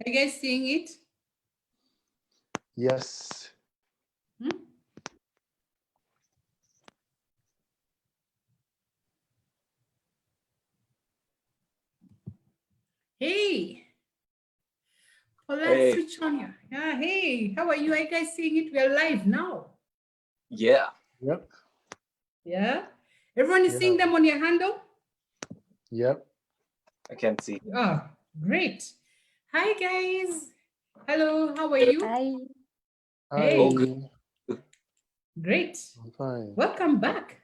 Are you guys seeing it? Yes. Hey. Well, let's Hey. switch on here. Yeah, hey, how are you? Are you guys seeing it? We are live now. Yeah. Yep. Yeah. Everyone is seeing them on your handle? Yep. I can see. Oh, great. Hi, guys. Hello, how are you? Hi. Hey. Oh, good. Great. I'm fine. Welcome back.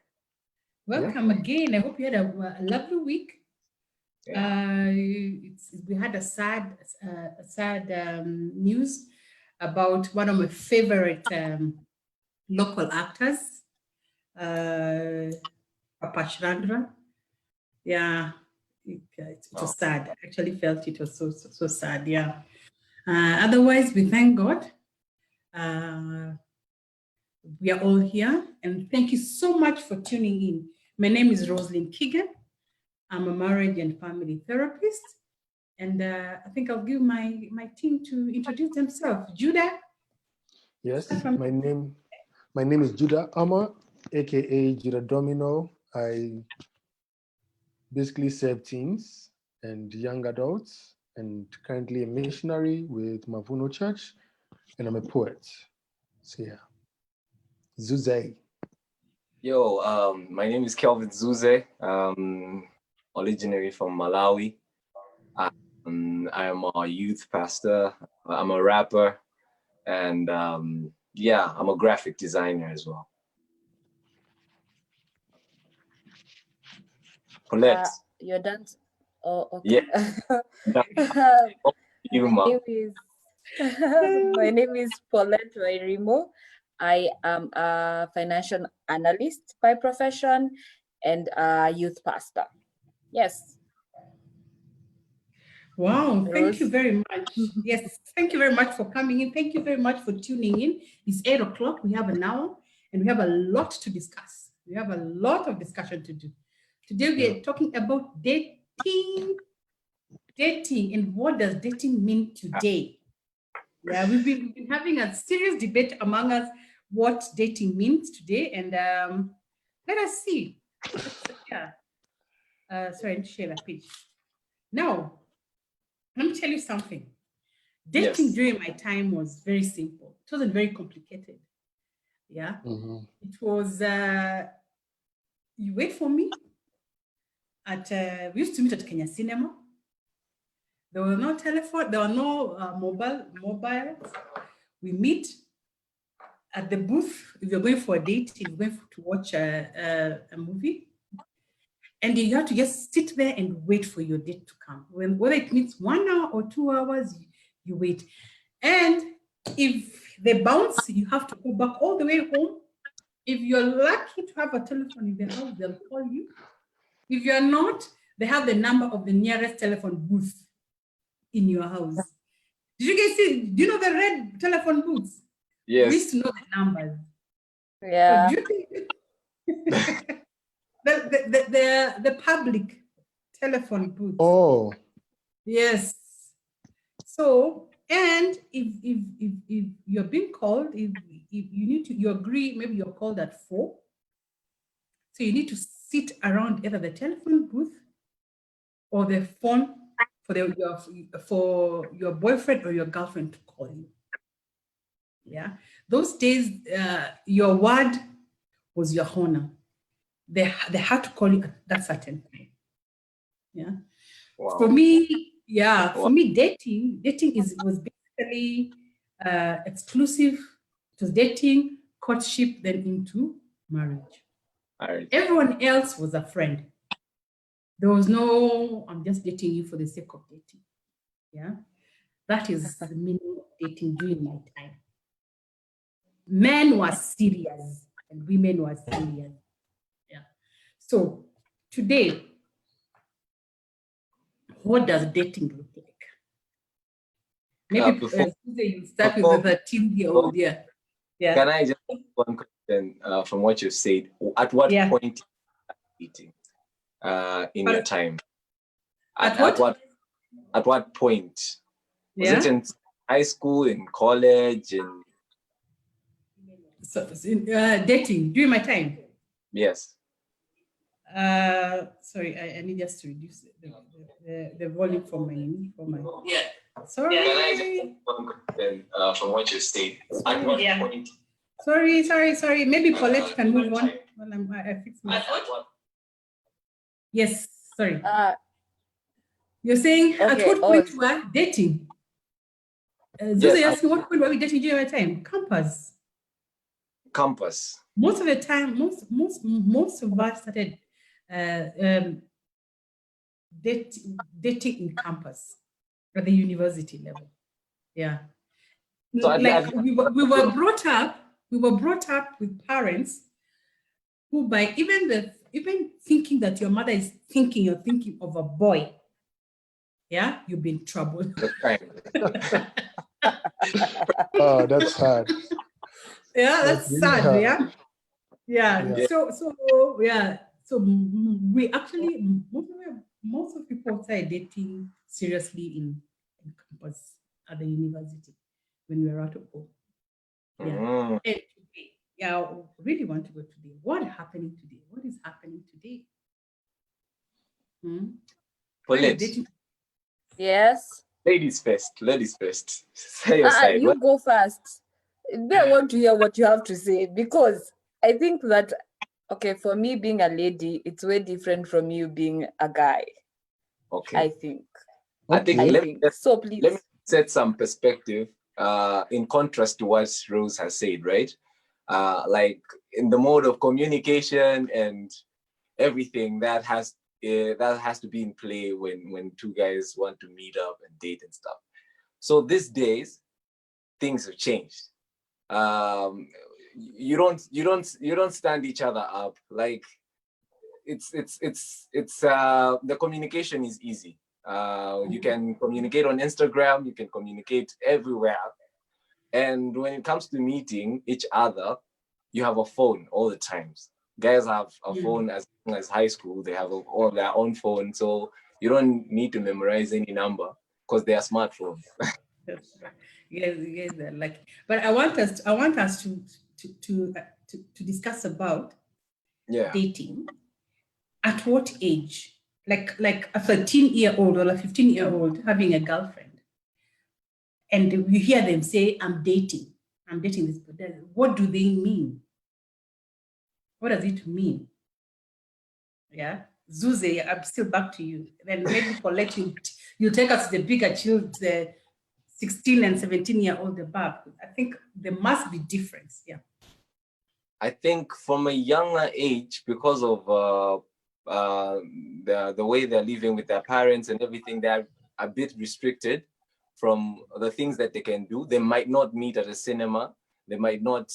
Welcome again. I hope you had a lovely week. Yeah. We had a sad news about one of my favorite local actors, Papa Shrandra. Yeah, it was sad. I actually felt it was so sad. Yeah. Otherwise, we thank God. We are all here, and thank you so much for tuning in. My name is Rosalind Keegan. I'm a marriage and family therapist, and I think I'll give my team to introduce themselves. Judah? Yes, my name is Judah Amma, aka Judah Domino. I basically serve teens and young adults, and currently a missionary with Mavuno Church, and I'm a poet. So yeah, Zuze. Yo, my name is Kelvin Zuze. Originally from Malawi. I am a youth pastor. I'm a rapper, and yeah, I'm a graphic designer as well. Colette. You're done. Oh, okay. Yeah. My name is Paulette Wairimo. I am a financial analyst by profession and a youth pastor. Yes. Wow, thank you very much. Yes, thank you very much for coming in. Thank you very much for tuning in. It's 8 o'clock. We have an hour and we have a lot to discuss. We have a lot of discussion to do. Today we are talking about dating. Dating and what does dating mean today? Yeah, we've been having a serious debate among us what dating means today, and let us see. Yeah. Sorry, I need to share that page. Now, let me tell you something. Dating during my time was very simple. It wasn't very complicated. Yeah. It was, you wait for me at, we used to meet at Kenya Cinema. There was no telephone, there were no mobiles. We meet at the booth. If you're going for a date, if you're going to watch a movie, and you have to just sit there and wait for your date to come. Whether it means 1 hour or 2 hours, you wait. And if they bounce, you have to go back all the way home. If you're lucky to have a telephone in the house, they'll call you. If you're not, they have the number of the nearest telephone booth in your house. Did you guys see? Do you know the red telephone booths? Yes. We used to know the numbers. Yeah. So do you think the public telephone booths? Oh. Yes. So, and if you're being called, if you need to, you agree, maybe you're called at 4. So you need to sit around either the telephone booth or the phone for your boyfriend or your girlfriend to call you. Yeah. Those days, your word was your honor. They had to call you at that certain time. Yeah. Wow. For me, yeah, for me, dating was basically exclusive. It was dating, courtship, then into marriage. Everyone else was a friend. There was no, I'm just dating you for the sake of dating. Yeah. That is the meaning of dating during my time. Men were serious and women were serious. Yeah. So today, what does dating look like? Maybe you start with the 13-year-old. Yeah. Yeah. Can I just ask one question from what you said? At what point dating in your time? At what point Was it in high school, in college, in dating during my time? yes. Sorry, I need just to reduce the volume for my. Yeah. Sorry. From what you said. Sorry. Maybe Paulette can move on while I fix my. Yes. Sorry. You're saying at what point we were dating? Zuze asking what point were we dating during my time? Campus. Most of the time, most of us started dating in campus at the university level. Yeah. So like we were brought up with parents who, by even thinking that your mother is thinking you're thinking of a boy, yeah, you'll be in trouble. Oh, that's sad. Yeah, that's sad. Hard. Yeah. So we actually, most of people started dating seriously in campus at the university when we were out of home. Yeah. And today, I really want to go today. What is happening today? What is happening today? Yes. Ladies first. Say your side. You go first. I want to hear what you have to say, because I think that, okay, for me being a lady, it's way different from you being a guy. Okay. I think. So please. Let me set some perspective in contrast to what Rose has said, right? Like in the mode of communication and everything that has to be in play when two guys want to meet up and date and stuff. So these days, things have changed. You don't stand each other up. Like it's the communication is easy. You can communicate on Instagram, you can communicate everywhere. And when it comes to meeting each other, you have a phone all the times. Guys have a phone as long as high school, they have all their own phone. So you don't need to memorize any number because they are smartphones. Yes, like, but I want us to discuss about dating. At what age? Like a 13-year-old or a 15-year-old having a girlfriend, and you hear them say, I'm dating this person. What do they mean? What does it mean? Yeah, Zuze, I'm still back to you. Then maybe Paulette, you take us to the bigger children, the 16 and 17-year-old above. I think there must be difference. Yeah. I think from a younger age, because of the way they're living with their parents and everything, they're a bit restricted from the things that they can do. They might not meet at a cinema. They might not,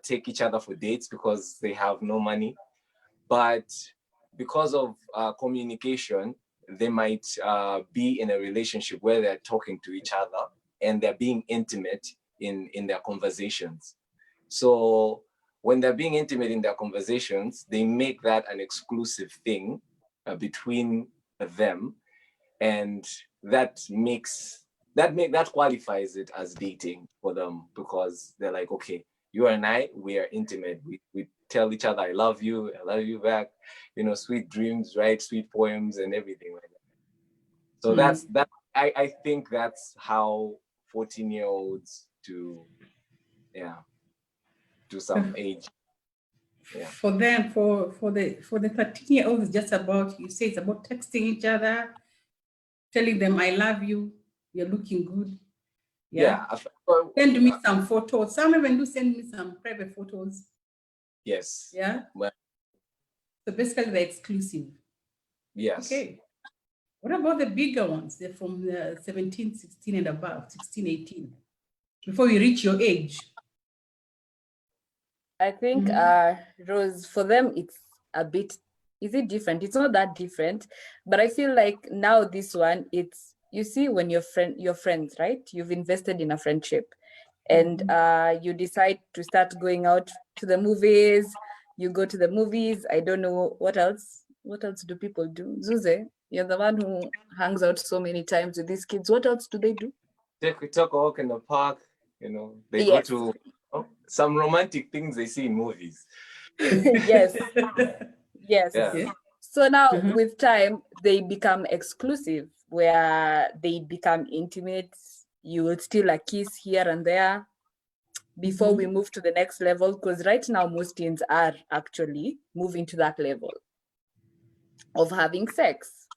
take each other for dates because they have no money. But because of communication, they might be in a relationship where they're talking to each other and they're being intimate in their conversations. So when they're being intimate in their conversations, they make that an exclusive thing between them, and that qualifies it as dating for them, because they're like, okay, you and I, we are intimate. We tell each other, I love you back, sweet dreams, write sweet poems and everything like that. So I think that's how 14-year-olds to some age. Yeah. For them, for the 13-year-olds, it's just about, you say it's about texting each other, telling them I love you, you're looking good. Yeah. Send me some photos. Some even do send me some private photos. Yes. Yeah. Well, so basically they're exclusive. Yes. Okay. What about the bigger ones? They're from 17, 16 and above, 16, 18. Before you reach your age. I think, Rose, for them, it's a bit, is it different? It's not that different, but I feel like now this one, it's, you see, when you're friends, right? You've invested in a friendship and you decide to start going out to the movies. You go to the movies. I don't know what else do people do. Zuze, You're the one who hangs out so many times with these kids. What else do they do? We talk a walk in the park, they Yes. go to some romantic things they see in movies. Yes. Yes. Yeah. So now Mhm. with time, they become exclusive, where they become intimate. You will steal a kiss here and there before we move to the next level. Because right now, most teens are actually moving to that level of having sex.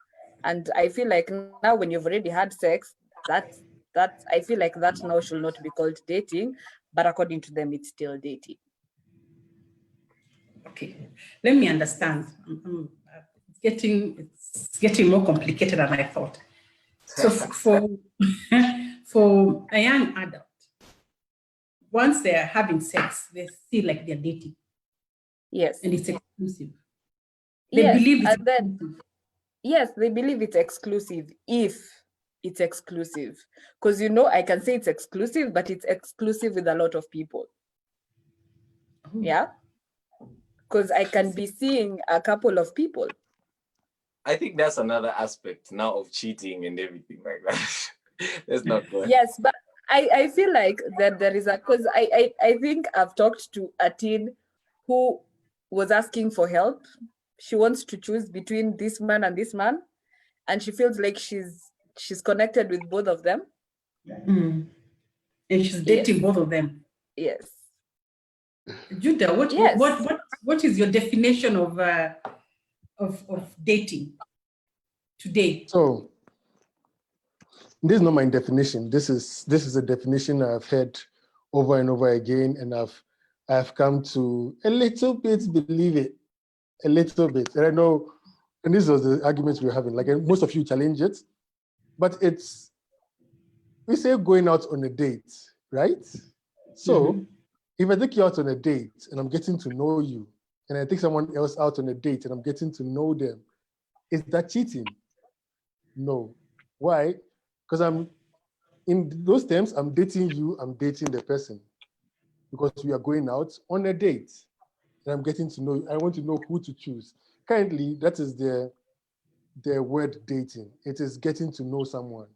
And I feel like now when you've already had sex, that's I feel like that now should not be called dating, but according to them, it's still dating. Okay, let me understand. It's getting more complicated than I thought. So for for a young adult, once they're having sex, they feel like they're dating Yes. and it's exclusive. They Yes. believe it's And then exclusive. yes, they believe it's exclusive if it's exclusive. Because I can say it's exclusive, but it's exclusive with a lot of people. Oh. Yeah. Because I can be seeing a couple of people. I think that's another aspect now of cheating and everything like that. Let's not go. Yes, but I feel like that there is because I think I've talked to a teen who was asking for help. She wants to choose between this man and this man, and she feels like she's connected with both of them. Mm. And she's dating both of them. Yes. Judah, Yes. what is your definition of dating today? So this is not my definition. This is a definition I've heard over and over again, and I've come to a little bit believe it, a little bit. And I know, and this was the arguments we were having. Like most of you challenge it, but we say going out on a date, right? So if I take you out on a date and I'm getting to know you, and I take someone else out on a date and I'm getting to know them, is that cheating? No. Why? Because in those terms, I'm dating you, I'm dating the person. Because we are going out on a date and I'm getting to know you. I want to know who to choose. Currently, that is the word dating. It is getting to know someone.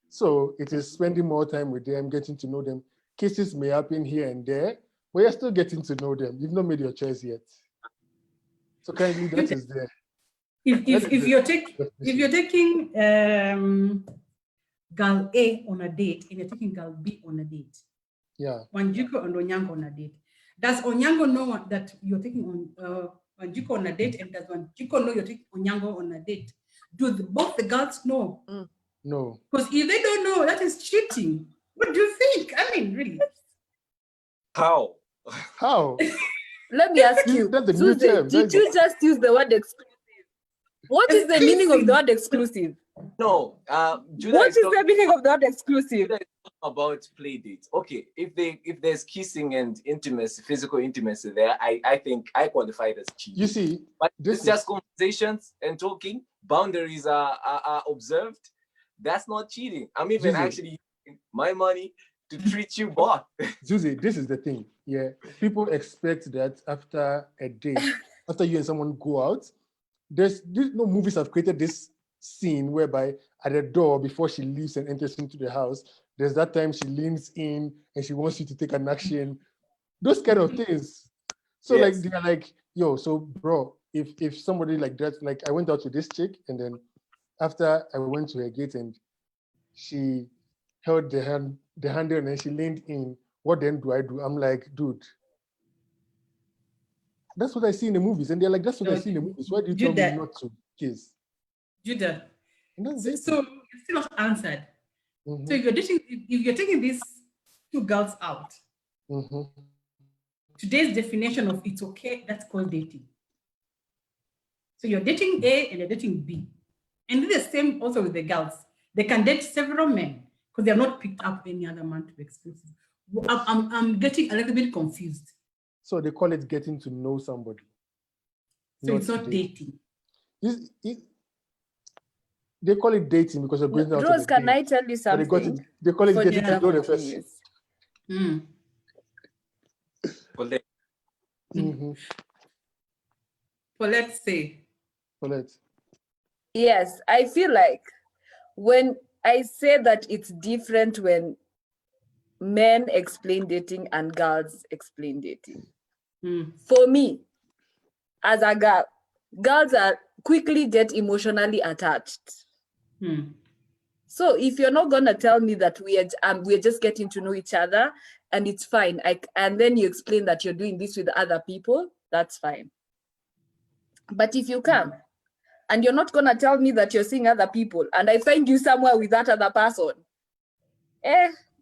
So it is spending more time with them, getting to know them. Kisses may happen here and there, but you're still getting to know them. You've not made your choice yet. So currently, that is there. If you're taking girl A on a date and you're taking girl B on a date, yeah, Wanjiko and Onyango on a date, does Onyango know that you're taking on Wanjiko on a date, and does Wanjiko know you're taking Onyango on a date? Do both the girls know? No. Because if they don't know, that is cheating. What do you think? I mean, really? How? Let me ask you, That's the new term. Did you just use the word exclusive? What is the meaning of the word exclusive? No, Judah what is the meaning of the word exclusive? Judah is about play dates. Okay, if there's kissing and intimacy, physical intimacy there, I think I qualify it as cheating. You see, but it's just conversations and talking. Boundaries are observed. That's not cheating. I'm even actually using my money to treat you both. Zuzi, this is the thing. Yeah, people expect that after a date, after you and someone go out, there's no movies have created this scene whereby at the door before she leaves and enters into the house, there's that time she leans in and she wants you to take an action. Those kind of things. So like they're like, yo, so bro, if somebody like that, like I went out with this chick and then after I went to her gate and she held the handle and then she leaned in, what then do I do? I'm like, dude, that's what I see in the movies. And they're like, that's what I see in the movies. Why do you tell me not to kiss? Judah, so you still not answered. Mm-hmm. So if you're taking these two girls out, today's definition of it's okay, that's called dating. So you're dating A and you're dating B. And it's the same also with the girls. They can date several men because they have not picked up any other man to be exclusive. I'm getting a little bit confused. So they call it getting to know somebody. So it's not dating. They call it dating because they're going out. Rose, can I tell you something? They call it getting to know the person. Well, let's say. Paulette. Yes, I feel like when I say that it's different when men explain dating and girls explain dating. For me, as a girl, girls are quickly get emotionally attached. So if you're not gonna tell me that we're just getting to know each other and it's fine, and then you explain that you're doing this with other people, that's fine. But if you come and you're not gonna tell me that you're seeing other people, and I find you somewhere with that other person,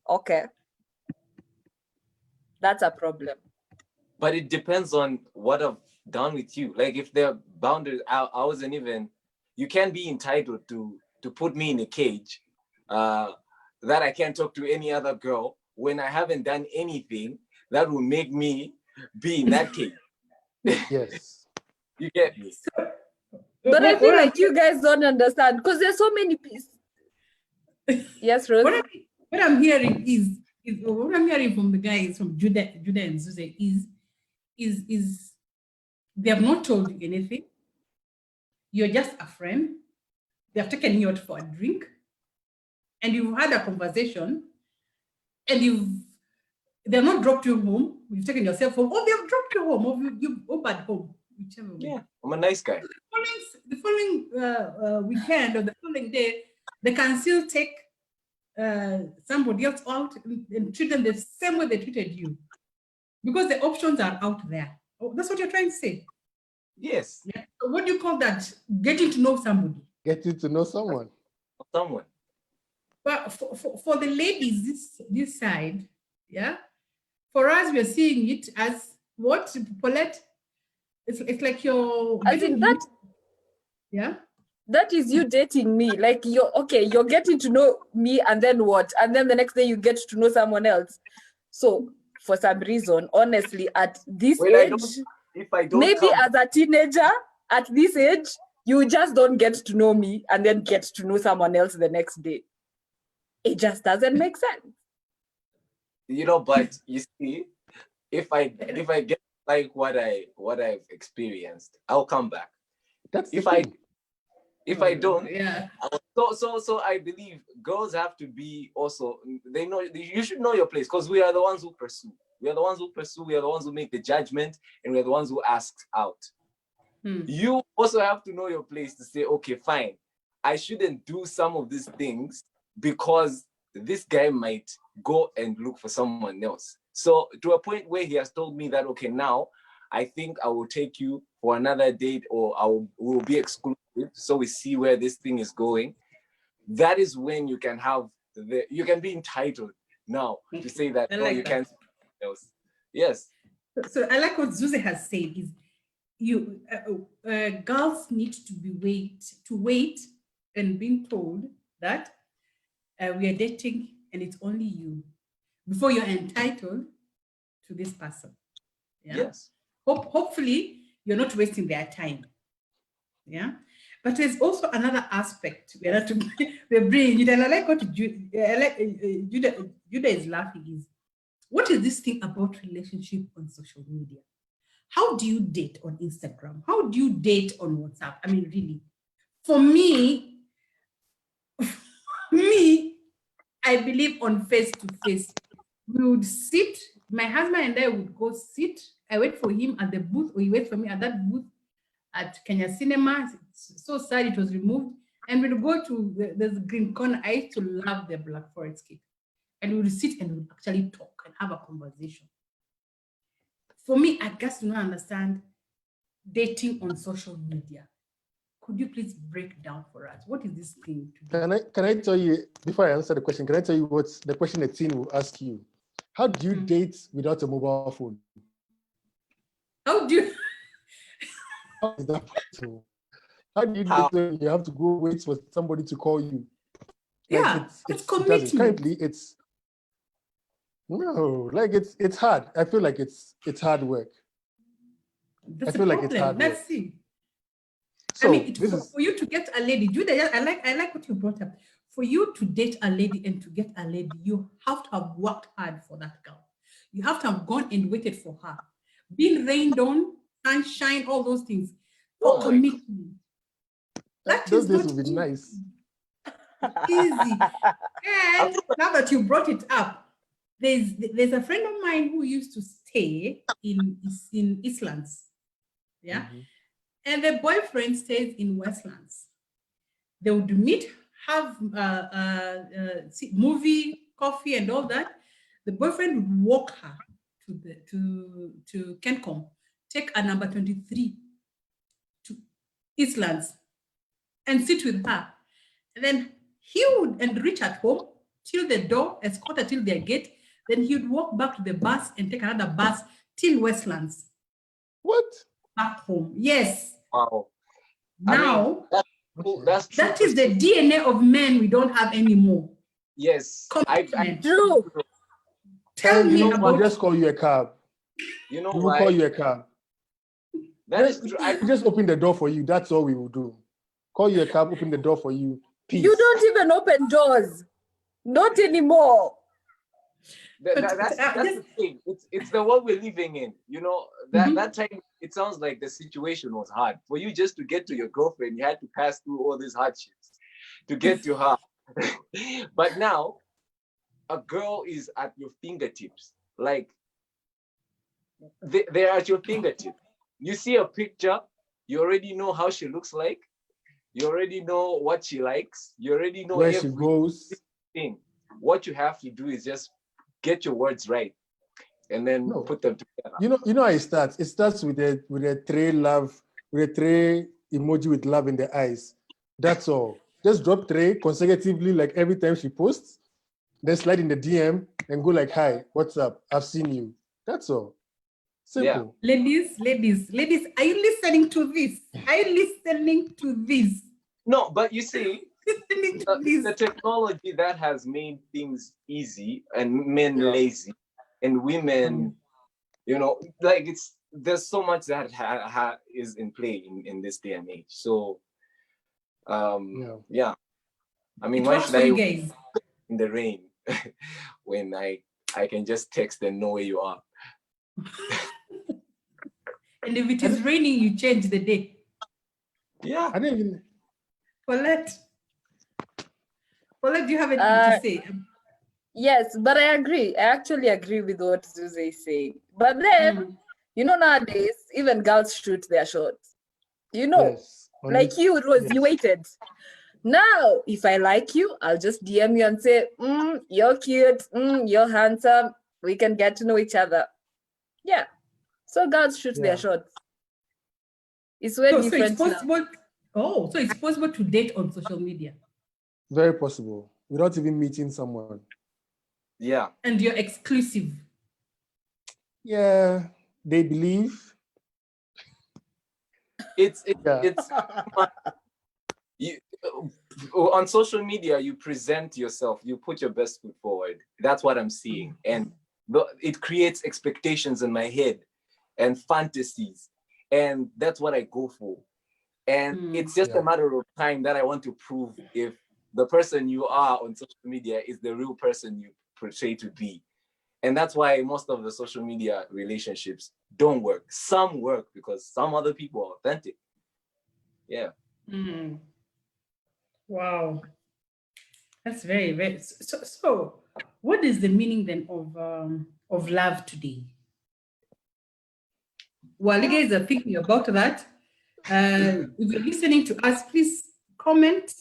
okay, that's a problem. But it depends on what I've done with you. Like if they're bounded, I wasn't even. You can't be entitled to put me in a cage that I can't talk to any other girl when I haven't done anything that will make me be in that cage. Yes. You get me? But I feel like you guys don't understand because there's so many pieces. Yes, Rose. What I'm hearing is what I'm hearing from the guys from Judah and Zuze is they have not told you anything. You're just a friend. They have taken you out for a drink, and you've had a conversation, and they've not dropped you home. You've taken yourself home, or they've dropped you home, or you at home, whichever way. Yeah, I'm a nice guy. The following weekend or the following day, they can still take somebody else out and treat them the same way they treated you, because the options are out there. Oh, that's what you're trying to say. Yes. Yeah. So what do you call that? Getting to know somebody. Getting to know someone. Someone. But for the ladies, this side, yeah, for us, we're seeing it as what, Paulette? It's like you're getting that. Yeah. That is you dating me. Like you're getting to know me, and then what? And then the next day you get to know someone else. So for some reason, honestly, at this age, maybe as a teenager, at this age, you just don't get to know me and then get to know someone else the next day. It just doesn't make sense. You know, but you see, if I get like what I've experienced, I'll come back. That's if I don't, yeah. So I believe girls have to be also, they know, you should know your place, because we are the ones who pursue. We are the ones who make the judgment, and we are the ones who ask out. You also have to know your place to say, okay, fine, I shouldn't do some of these things because this guy might go and look for someone else. So to a point where he has told me that, okay, now I think I will take you for another date, or we'll be exclusive, so we see where this thing is going. That is when you can you can be entitled now to say that, no, you can't do something else. Yes. So I like what Zuze has said is girls need to wait and being told that we are dating and it's only you before you're entitled to this person. Yeah? Yes. Hopefully you're not wasting their time. Yeah. But there's also another aspect we're bringing. And I like what Judah is laughing is, what is this thing about relationship on social media? How do you date on Instagram? How do you date on WhatsApp? I mean, really, for me, I believe on face-to-face. We would sit, my husband and I would go sit. I wait for him at the booth, or he waits for me at that booth at Kenya Cinema. It's so sad it was removed. And we'll go to the green corner. I used to love the Black Forest Cake. And we would sit and we would actually talk and have a conversation. For me, I just do not understand dating on social media. Could you please break down for us? What is this thing? Can I tell you, before I answer the question, can I tell you what's the question the teen will ask you? How do you date without a mobile phone? How do you? How is that possible? How do you date when you have to go wait for somebody to call you? Like Yeah, it's commitment. Currently, it's hard. I feel like it's hard work. That's it's hard work. Let's see. So I mean, for you to get a lady, Judah, I like what you brought up. For you to date a lady and to get a lady, you have to have worked hard for that girl. You have to have gone and waited for her. Being rained on, sunshine, all those things. For commitment. That Those is days not would be nice. easy. And now that you brought it up, there's a friend of mine who used to stay in Eastlands, yeah, Mhm. and the boyfriend stays in Westlands. They would meet, have movie, coffee, and all that. The boyfriend would walk her to Kencom, take a number 23 to Eastlands, and sit with her. And then he would and reach at home till the door, escort her till their gate. Then he would walk back to the bus and take another bus till Westlands, What? back home. Yes. Wow. I mean, Now, that's true. that is the DNA of men we don't have anymore. Yes. Commitment. True. Tell And me you know, we'll about just call you a cab. You know We will why? call you a cab. That is true. We just open the door for you. That's all we will do. Call you a cab, open the door for you. Peace. You don't even open doors. Not anymore. That's the thing. It's the world we're living in. You know, that time it sounds like the situation was hard. For you just to get to your girlfriend, you had to pass through all these hardships to get to her. But now, a girl is at your fingertips. Like, they're at your fingertips. You see a picture, you already know how she looks like. You already know what she likes. You already know where she goes. everything. What you have to do is just get your words right, and then put them together. You know how it starts. It starts with a tray emoji with love in the eyes. That's all. Just drop tray consecutively, like every time she posts. Then slide in the DM and go like, "Hi, what's up? I've seen you." That's all. Simple. Yeah. Ladies, are you listening to this? Are you listening to this? No, but you see, the technology that has made things easy and men lazy and women, you know, like there's so much that is in play in this day and age. So, yeah. I mean, why should I in the rain when I can just text and know where you are? And if it is raining, you change the day. Yeah. I didn't even. Paulette, do you have anything to say? Yes, but I agree. I actually agree with what Zuze is saying. But then, you know, nowadays, even girls shoot their shots. You know, like you, Rose, you waited. Now, if I like you, I'll just DM you and say, you're cute, you're handsome. We can get to know each other. Yeah. So girls shoot their shots. It's way different. So it's possible. Now. So it's possible to date on social media. Very possible. Without even meeting someone. Yeah. And you're exclusive. Yeah, they believe. It's you, on social media, you present yourself, you put your best foot forward. That's what I'm seeing. And it creates expectations in my head and fantasies. And that's what I go for. And it's just a matter of time that I want to prove if the person you are on social media is the real person you portray to be. And that's why most of the social media relationships don't work. Some work because some other people are authentic. Yeah. Wow. That's very, very, so what is the meaning then of love today? While you guys are thinking about that, if you're listening to us, please comment,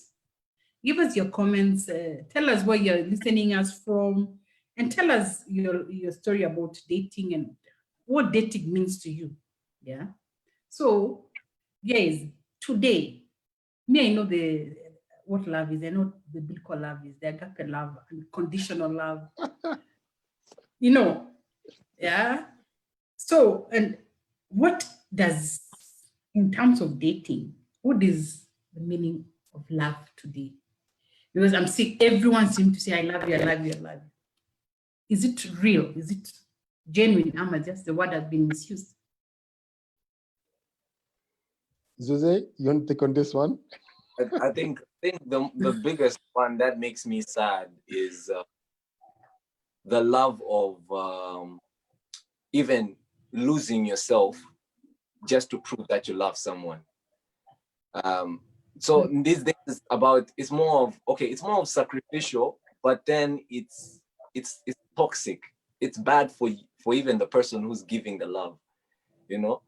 give us your comments, tell us where you're listening us from, and tell us your story about dating and what dating means to you. Yeah. So, guys, today, I know what love is. I know the biblical love is, the agape love, and conditional love. You know, yeah. So, and what does, in terms of dating, what is the meaning of love today? Because I'm seeing everyone seems to say, I love you, I love you, I love you. Is it real? Is it genuine? Just the word has been misused. Zuze, you want to take on this one? I think the biggest one that makes me sad is the love of even losing yourself just to prove that you love someone. So these days it's more of sacrificial, but then it's toxic. It's bad for even the person who's giving the love, you know.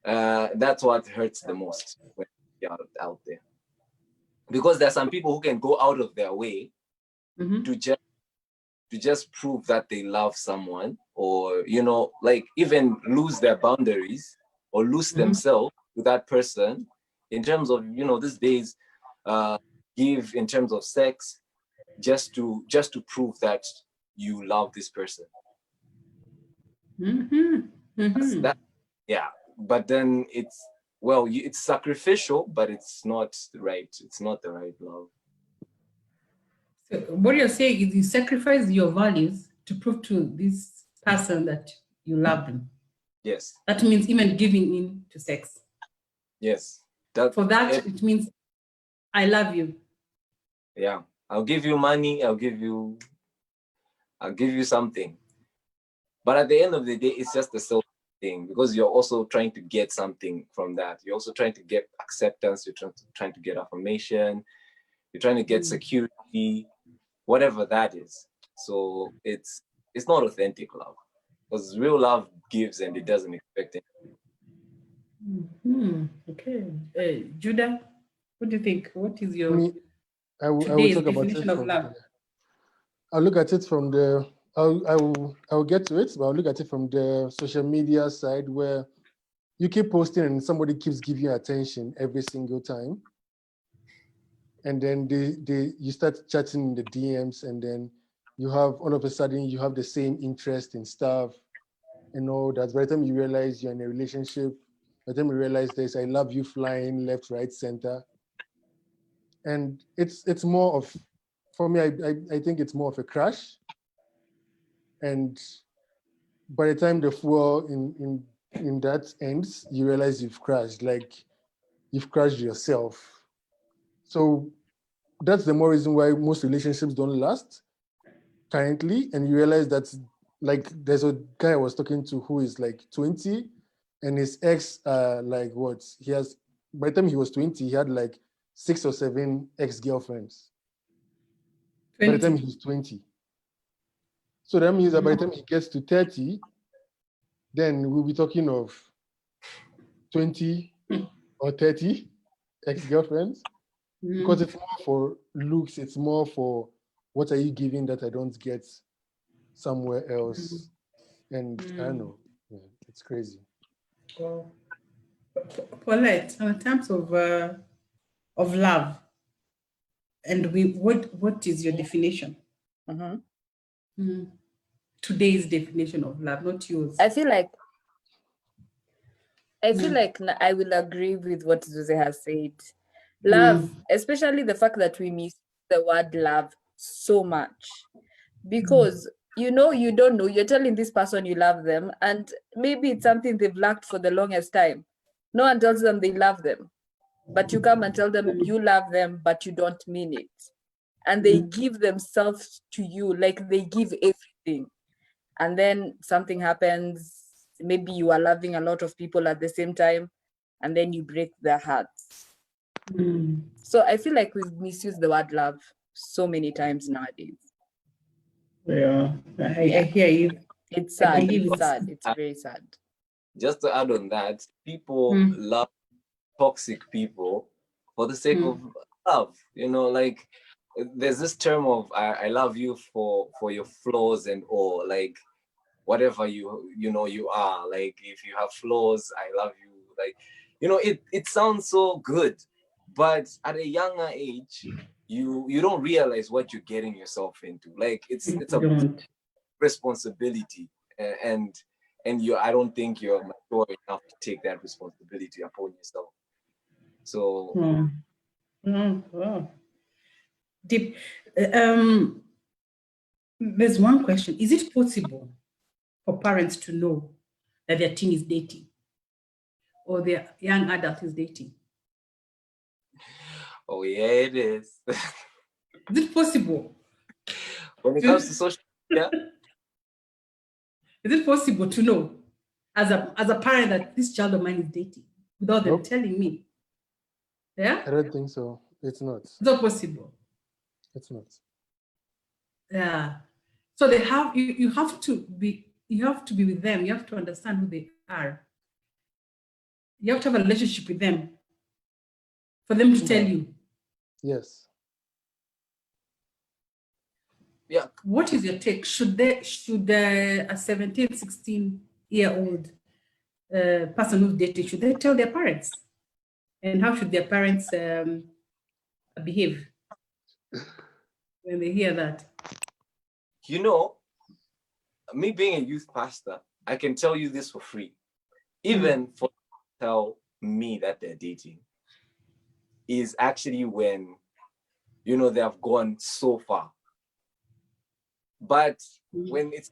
That's what hurts the most when you're out there, because there are some people who can go out of their way to just prove that they love someone, or like even lose their boundaries or lose themselves to that person, in terms of these days give in terms of sex, just to prove that you love this person. That, yeah, but then it's sacrificial, but it's not right. It's not the right love. So what you're saying is you sacrifice your values to prove to this person that you love them. Yes. That means even giving in to sex. Yes. For that, it means I love you. Yeah. I'll give you money. I'll give you something. But at the end of the day, it's just the self thing, because you're also trying to get something from that. You're also trying to get acceptance. You're trying to get affirmation. You're trying to get security, whatever that is. So it's not authentic love, because real love gives and it doesn't expect anything. Okay. Judah, what do you think? What is your I will talk definition about of love? I'll look at it from the, I'll get to it, but I'll look at it from the social media side, where you keep posting and somebody keeps giving you attention every single time. And then you start chatting in the DMs, and then you have, all of a sudden, you have the same interest in stuff and all that. By the time you realize you're in a relationship, by the time you realize there's I love you flying left, right, center. And it's more of, for me, I think it's more of a crush. And by the time the fuel in that ends, you realize you've crashed, like you've crashed yourself. So that's the more reason why most relationships don't last currently. And you realize that, like, there's a guy I was talking to who is like 20, and his ex, like what? He has, by the time he was 20, he had like 6 or 7 ex-girlfriends. By the time he's 20. So that means that by the time he gets to 30, then we'll be talking of 20 or 30 ex-girlfriends, because it's more for looks, it's more for what are you giving that I don't get somewhere else. And I don't know, it's crazy. Well, Paulette, in terms of love, and what is your definition? Today's definition of love, not yours. I feel like I will agree with what Zuze has said. Love, especially the fact that we miss the word love so much, because you don't know, you're telling this person you love them, and maybe it's something they've lacked for the longest time. No one tells them they love them, but you come and tell them you love them, but you don't mean it. And they give themselves to you, like they give everything. And then something happens, maybe you are loving a lot of people at the same time, and then you break their hearts. So I feel like we've misused the word love so many times nowadays. Yeah, I hear you. It's sad. It's sad. It's very sad. Just to add on that, people love toxic people for the sake of love. Like there's this term of I love you for your flaws and all, like whatever you are, like if you have flaws, I love you, like it sounds so good, but at a younger age you don't realize what you're getting yourself into. Like it's a responsibility, and I don't think you're mature enough to take that responsibility upon yourself. So wow. Deep. There's one question. Is it possible for parents to know that their teen is dating or their young adult is dating? Oh yeah, it is. Is it possible? When it comes to social media, is it possible to know as a parent that this child of mine is dating without them telling me? Yeah? I don't think so. It's not. It's not possible. It's not. Yeah. So they have you have to be with them. You have to understand who they are. You have to have a relationship with them for them to tell you. Yes. Yeah. What is your take? Should a 17, 16-year-old person who's dating, should they tell their parents? And how should their parents behave when they hear that? You know, me being a youth pastor, I can tell you this for free. Even for tell me that they're dating is actually when, you know, they have gone so far. But when it's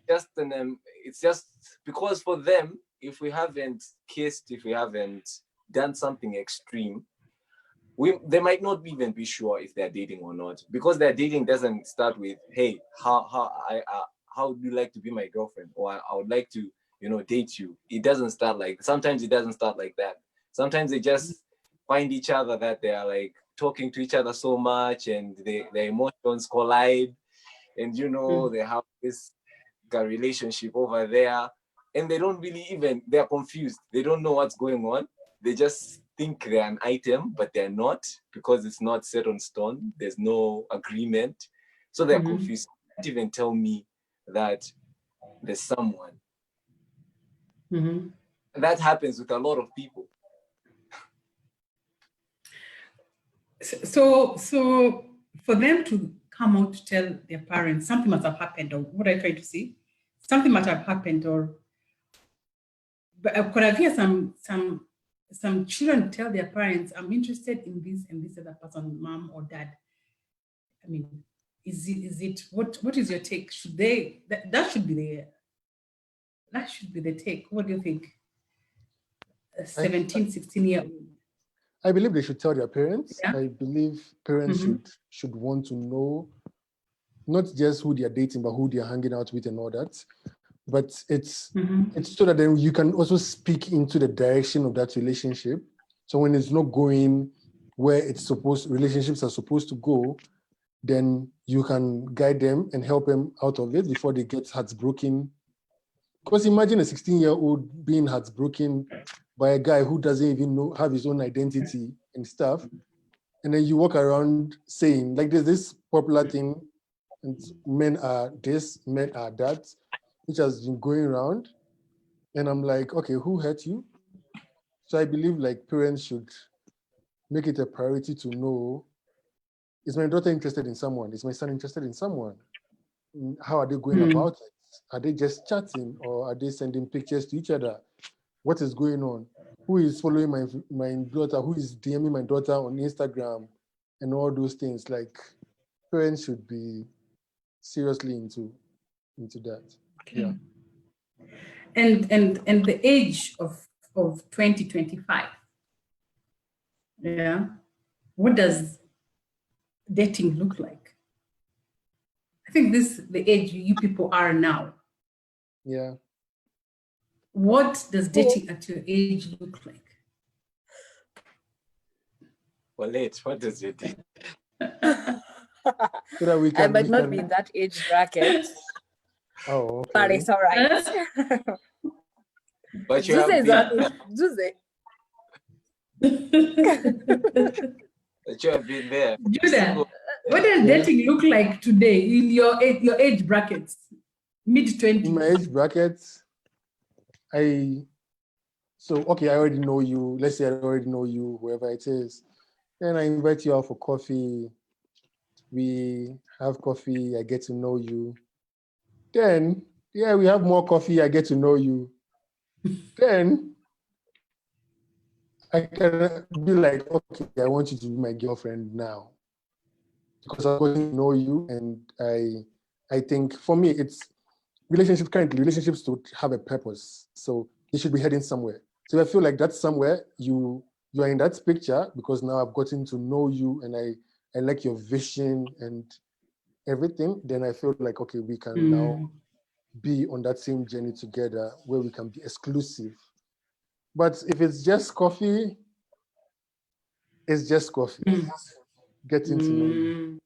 just because for them, if we haven't kissed, if we haven't done something extreme, they might not even be sure if they're dating or not, because their dating doesn't start with, hey, how would you like to be my girlfriend, or I would like to, you know, date you. It doesn't start like, sometimes it doesn't start like that. Sometimes they just find each other, that they are like talking to each other so much, and their emotions collide, and you know, they have this relationship over there, and they don't really even, they're confused. They don't know what's going on. They just think they're an item, but they're not, because it's not set on stone. There's no agreement. So they're confused. They can't even tell me that there's someone. And that happens with a lot of people. So for them to come out to tell their parents, something must have happened, or what are you trying to say? Something must have happened, or but could I hear some children tell their parents, I'm interested in this and this other person, mom or dad? I mean, is it what is your take? Should they, that should be the take. What do you think? A 17, 16-year-old. I believe they should tell their parents. Yeah. I believe parents should want to know not just who they are dating, but who they are hanging out with and all that. But it's so that then you can also speak into the direction of that relationship. So when it's not going where relationships are supposed to go, then you can guide them and help them out of it before they get heartbroken. Because imagine a 16-year-old being heartbroken by a guy who doesn't even have his own identity and stuff. And then you walk around saying, like, there's this popular thing, and men are this, men are that, which has been going around. And I'm like, okay, who hurt you? So I believe like parents should make it a priority to know, is my daughter interested in someone? Is my son interested in someone? How are they going about it? Are they just chatting, or are they sending pictures to each other? What is going on? Who is following my daughter? Who is DMing my daughter on Instagram? And all those things. Like, parents should be seriously into that. Okay. Yeah. And the age of 2025. Yeah. What does dating look like? I think this is the age you people are now. Yeah. What does dating at your age look like? Well, what does it do? So that we can, I might not be in that age bracket. Oh, okay. But it's all right. But you Zuze have is been, Zuze. but you have been there. Judah, what does dating look like today in your age brackets? Mid-20s. In my age brackets, I already know you. Let's say I already know you, whoever it is. Then I invite you out for coffee. We have coffee. I get to know you. Then, yeah, we have more coffee. I get to know you. Then I can be like, okay, I want you to be my girlfriend now, because I want to know you. And I think for me, it's relationships to have a purpose. So they should be heading somewhere. So I feel like that's somewhere you are in that picture, because now I've gotten to know you and I like your vision and everything. Then I feel like, okay, we can now be on that same journey together where we can be exclusive. But if it's just coffee It's just coffee. Getting to know you.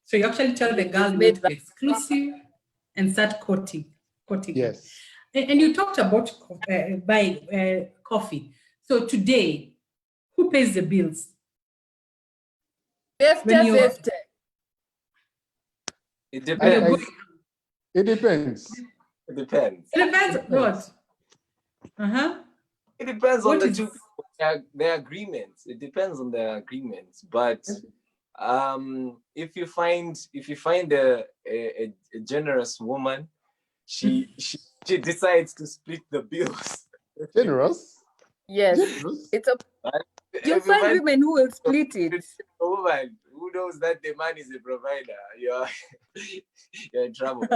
So you actually tell the girl you Made want to be exclusive and start courting. Yes. And you talked about buying coffee. So today, who pays the bills? 50-50. It When depends. you're going- It depends. It depends. It depends what? Uh-huh. It depends What on the is- two people, their agreements. It depends on their agreements. But if you find a generous woman, she decides to split the bills. Generous. Yes. Generous. It's a If you you find find women who will split it. a woman who knows that the man is a provider, you're in trouble.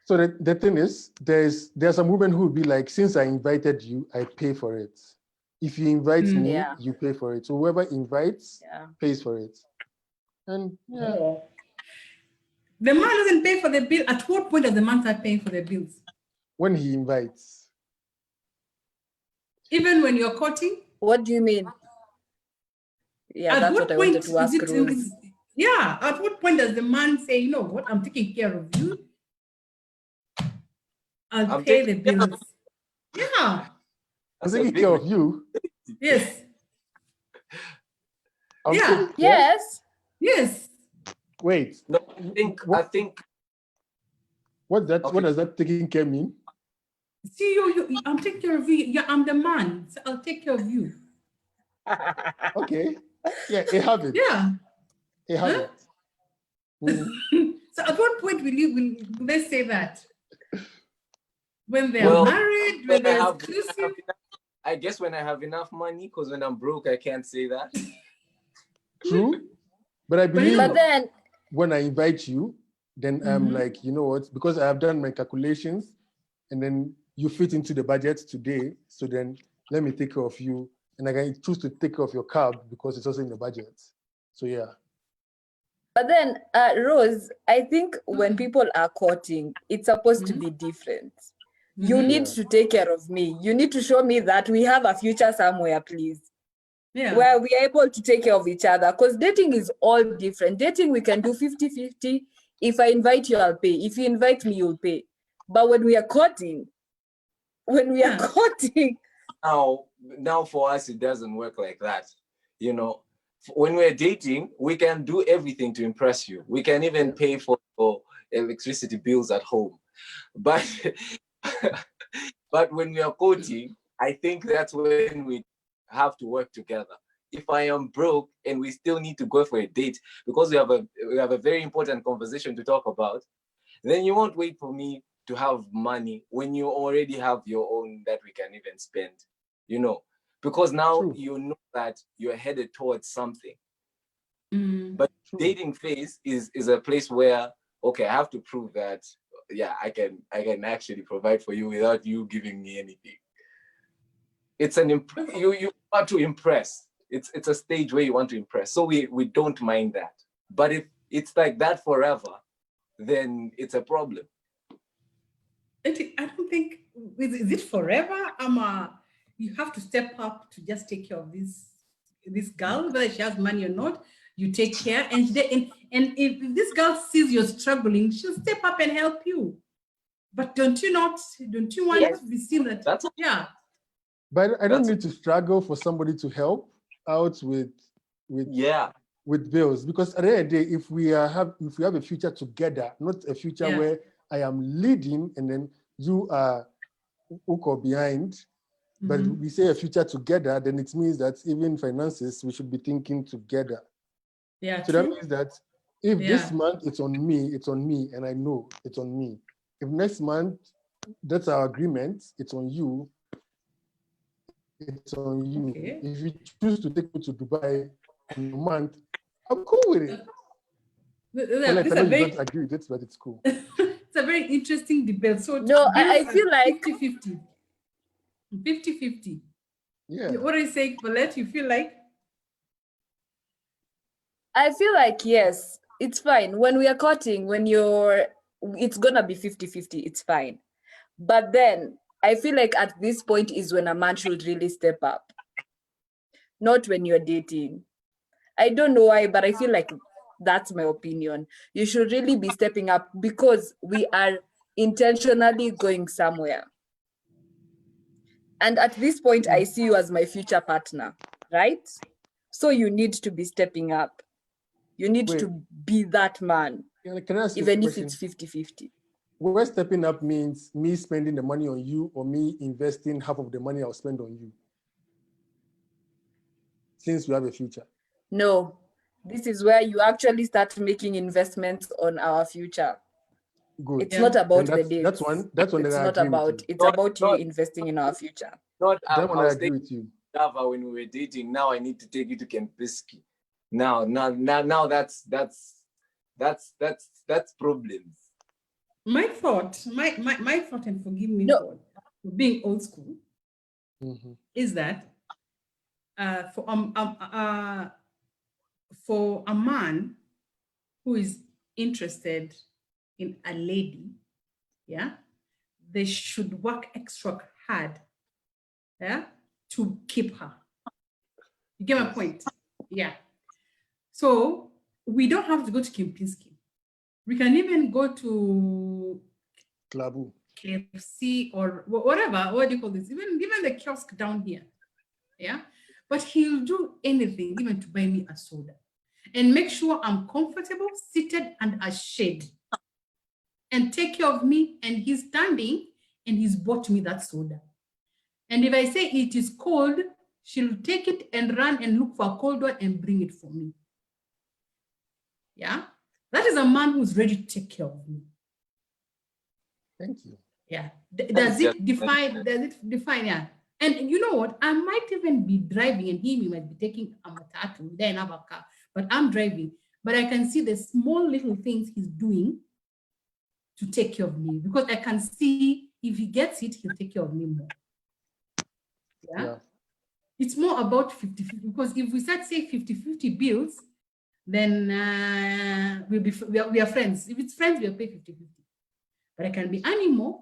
So the thing is, there's some women who will be like, since I invited you, I pay for it. If you invite me, Yeah. you pay for it. So whoever invites Yeah. pays for it. And yeah, The man doesn't pay for the bill. At what point does the man start paying for the bills? when he invites, Even when you're courting? What do you mean? Yeah, At that's what what I point wanted to ask Rose. yeah, at what point does the man say, you know what, I'm taking care of you. I'll I'm pay the taking care bills. Yeah, I'm That's a taking big care of you. yes, I'm Yeah. taking care- Yes. yes. Wait, No, I think what Okay. does that taking care mean? See, I'm taking care of you. Yeah, I'm the man. So I'll take care of you. Okay. Yeah, a habit. Yeah. A habit. So at what point will they say that? When they're Well, married, when when I they're have exclusive? enough, I guess when I have enough money, because when I'm broke, I can't say that. True. But I But believe But then when I invite you, then I'm Mhm. like, you know what? Because I have done my calculations, and then you fit into the budget today. So then let me take care of you, and I can choose to take care of your cab because it's also in the budget. So yeah, But then, Rose, I think when people are courting, it's supposed to be different. You Mhm. need Yeah. to take care of me. You need to show me that we have a future somewhere, please, Yeah. where we are able to take care of each other. Because dating is all different. Dating, we can do 50-50. If I invite you, I'll pay. If you invite me, you'll pay. But when we are courting, Yeah. Now for us, it doesn't work like that. You know, when we're dating, we can do everything to impress you. We can even pay for electricity bills at home. But but when we are courting, I think that's when we have to work together. If I am broke and we still need to go for a date because we have a very important conversation to talk about, then you won't wait for me to have money when you already have your own that we can even spend, you know, because now True. you know that you're headed towards something. Mm. But True. dating phase is a place where, okay, I have to prove that, yeah, I can actually provide for you without you giving me anything. It's you want to impress. It's a stage where you want to impress. So we don't mind that. But if it's like that forever, then it's a problem. I don't think, is it forever? You have to step up to just take care of this girl, whether she has money or not. You take care, and if this girl sees you're struggling, she'll step up and help you. But don't you want Yes. to be seen that? That's Yeah. But I don't That's- need to struggle for somebody to help out with yeah. with bills, because at the end of the day, if we have a future together, not a future Yeah. where I am leading and then you are hook or behind, but Mhm. we say a future together, then it means that even finances we should be thinking together. Yeah. So that True. means that if this Yeah. month it's on me, and I know it's on me. If next month that's our agreement, it's on you. It's on you. Okay. If you choose to take me to Dubai in a month, I'm cool with it. Well, like, This I is know a you very don't agree with it, but it's cool. it's a very interesting debate. So No, I feel like 50-50. 50-50. Yeah. What are you saying, Paulette? You feel like? yes, it's fine. When we are courting, it's gonna be 50-50, it's fine. But then I feel like at this point is when a man should really step up. not when you're dating. I don't know why, but I feel like that's my opinion. You should really be stepping up because we are intentionally going somewhere. And at this point, I see you as my future partner, right? So you need to be stepping up. You need Wait. to be that man, Can I ask you a even if question? it's 50-50. Where stepping up means me spending the money on you or me investing half of the money I'll spend on you. Since we have a future. No, this is where you actually start making investments on our future. Good. It's not about Then the dates. That's one that It's I not agree with about, you. it's about you investing in our future. Not That one I agree staying with you. Java when we were dating. Now I need to take you to Kempinski. Now that's problems. My thought, and forgive me No. for being old school, Mm-hmm. is that for a man who is interested in a lady, yeah, they should work extra hard, yeah, to keep her. You get my point? Yeah. So we don't have to go to Kempinski. We can even go to Klabu. KFC or whatever. What do you call this? Even the kiosk down here. Yeah. But he'll do anything, even to buy me a soda and make sure I'm comfortable, seated under a shade and take care of me. And he's standing and he's bought me that soda. And if I say it is cold, she'll take it and run and look for a cold one and bring it for me. Yeah. That is a man who's ready to take care of me. Thank you. Yeah. Does it define? Yeah. And you know what? I might even be driving and he might be taking a matatu, then have a car, but I'm driving. But I can see the small little things he's doing to take care of me because I can see if he gets it, he'll take care of me more. Yeah. It's more about 50-50 because if we start saying 50-50 bills, then we are friends. If it's friends, we'll pay 50-50. But I can be earning more.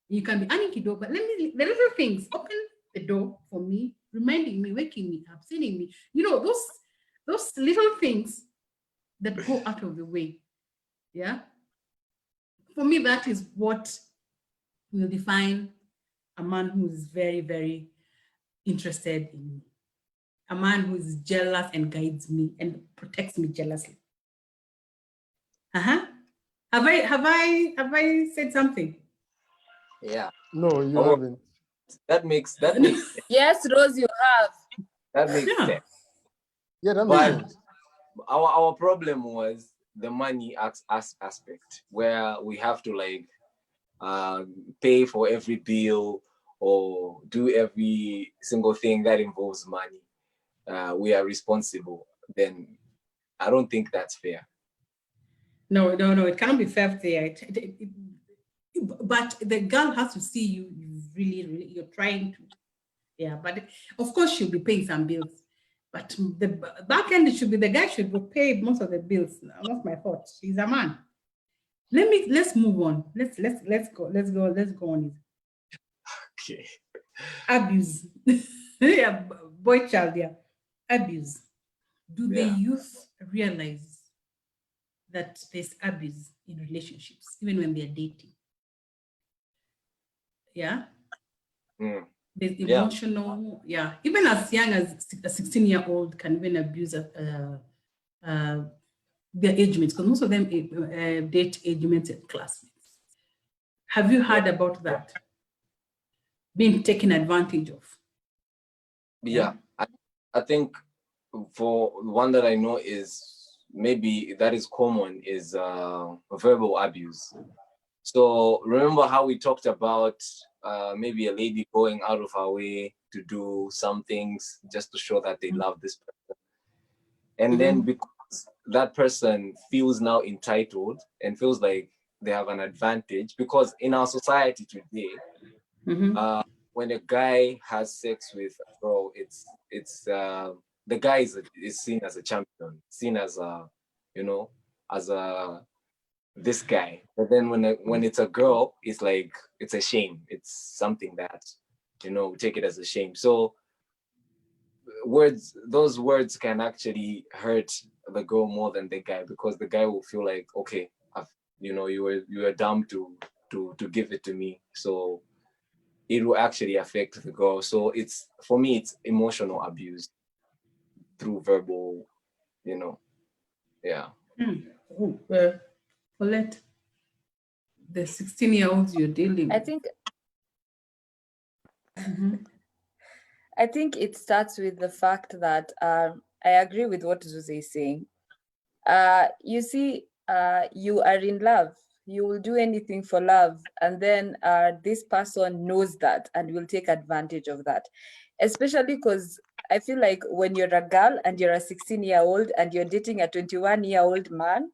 You can be earning kido, but the little things open the door for me, reminding me, waking me up, sending me, you know, those little things that go out of the way. Yeah. For me, that is what will define a man who is very, very interested in me. A man who is jealous and guides me and protects me jealously. Have I said something? Yeah. No, you haven't. That makes Yes, Rose, you have. that makes sense. Yeah, that makes sense. Our problem was the money aspect where we have to like pay for every bill or do every single thing that involves money. We are responsible. Then I don't think that's fair. No, it can't be fair there. But the girl has to see you really, you're trying to. Yeah, but of course she'll be paying some bills. But the back end, the guy should pay most of the bills. Not my fault. He's a man. Let's move on. Let's go on. Okay. Abuse. Yeah, boy child, yeah. Abuse. Do the youth realize that there's abuse in relationships, even when they're dating? Yeah. There's emotional, even as young as a 16-year-old can even abuse their age mates, because most of them date age mates and classmates. Have you heard about that? Being taken advantage of? Yeah, I think for one that I know is maybe that is common is verbal abuse. So remember how we talked about maybe a lady going out of her way to do some things just to show that they love this person. And then because that person feels now entitled and feels like they have an advantage, because in our society today, when a guy has sex with a girl, it's the guy is seen as a champion, seen as a, this guy. But then when it's a girl, it's like, it's a shame. It's something that, we take it as a shame. So those words can actually hurt the girl more than the guy, because the guy will feel like, okay, you were dumb to give it to me, so it will actually affect the girl. So for me it's emotional abuse through verbal, yeah. Oh, Paulette, the 16-year-olds you're dealing with. I think it starts with the fact that I agree with what Zuze is saying. You see, you are in love. You will do anything for love. And then this person knows that and will take advantage of that. Especially because I feel like when you're a girl and you're a 16-year-old and you're dating a 21-year-old man,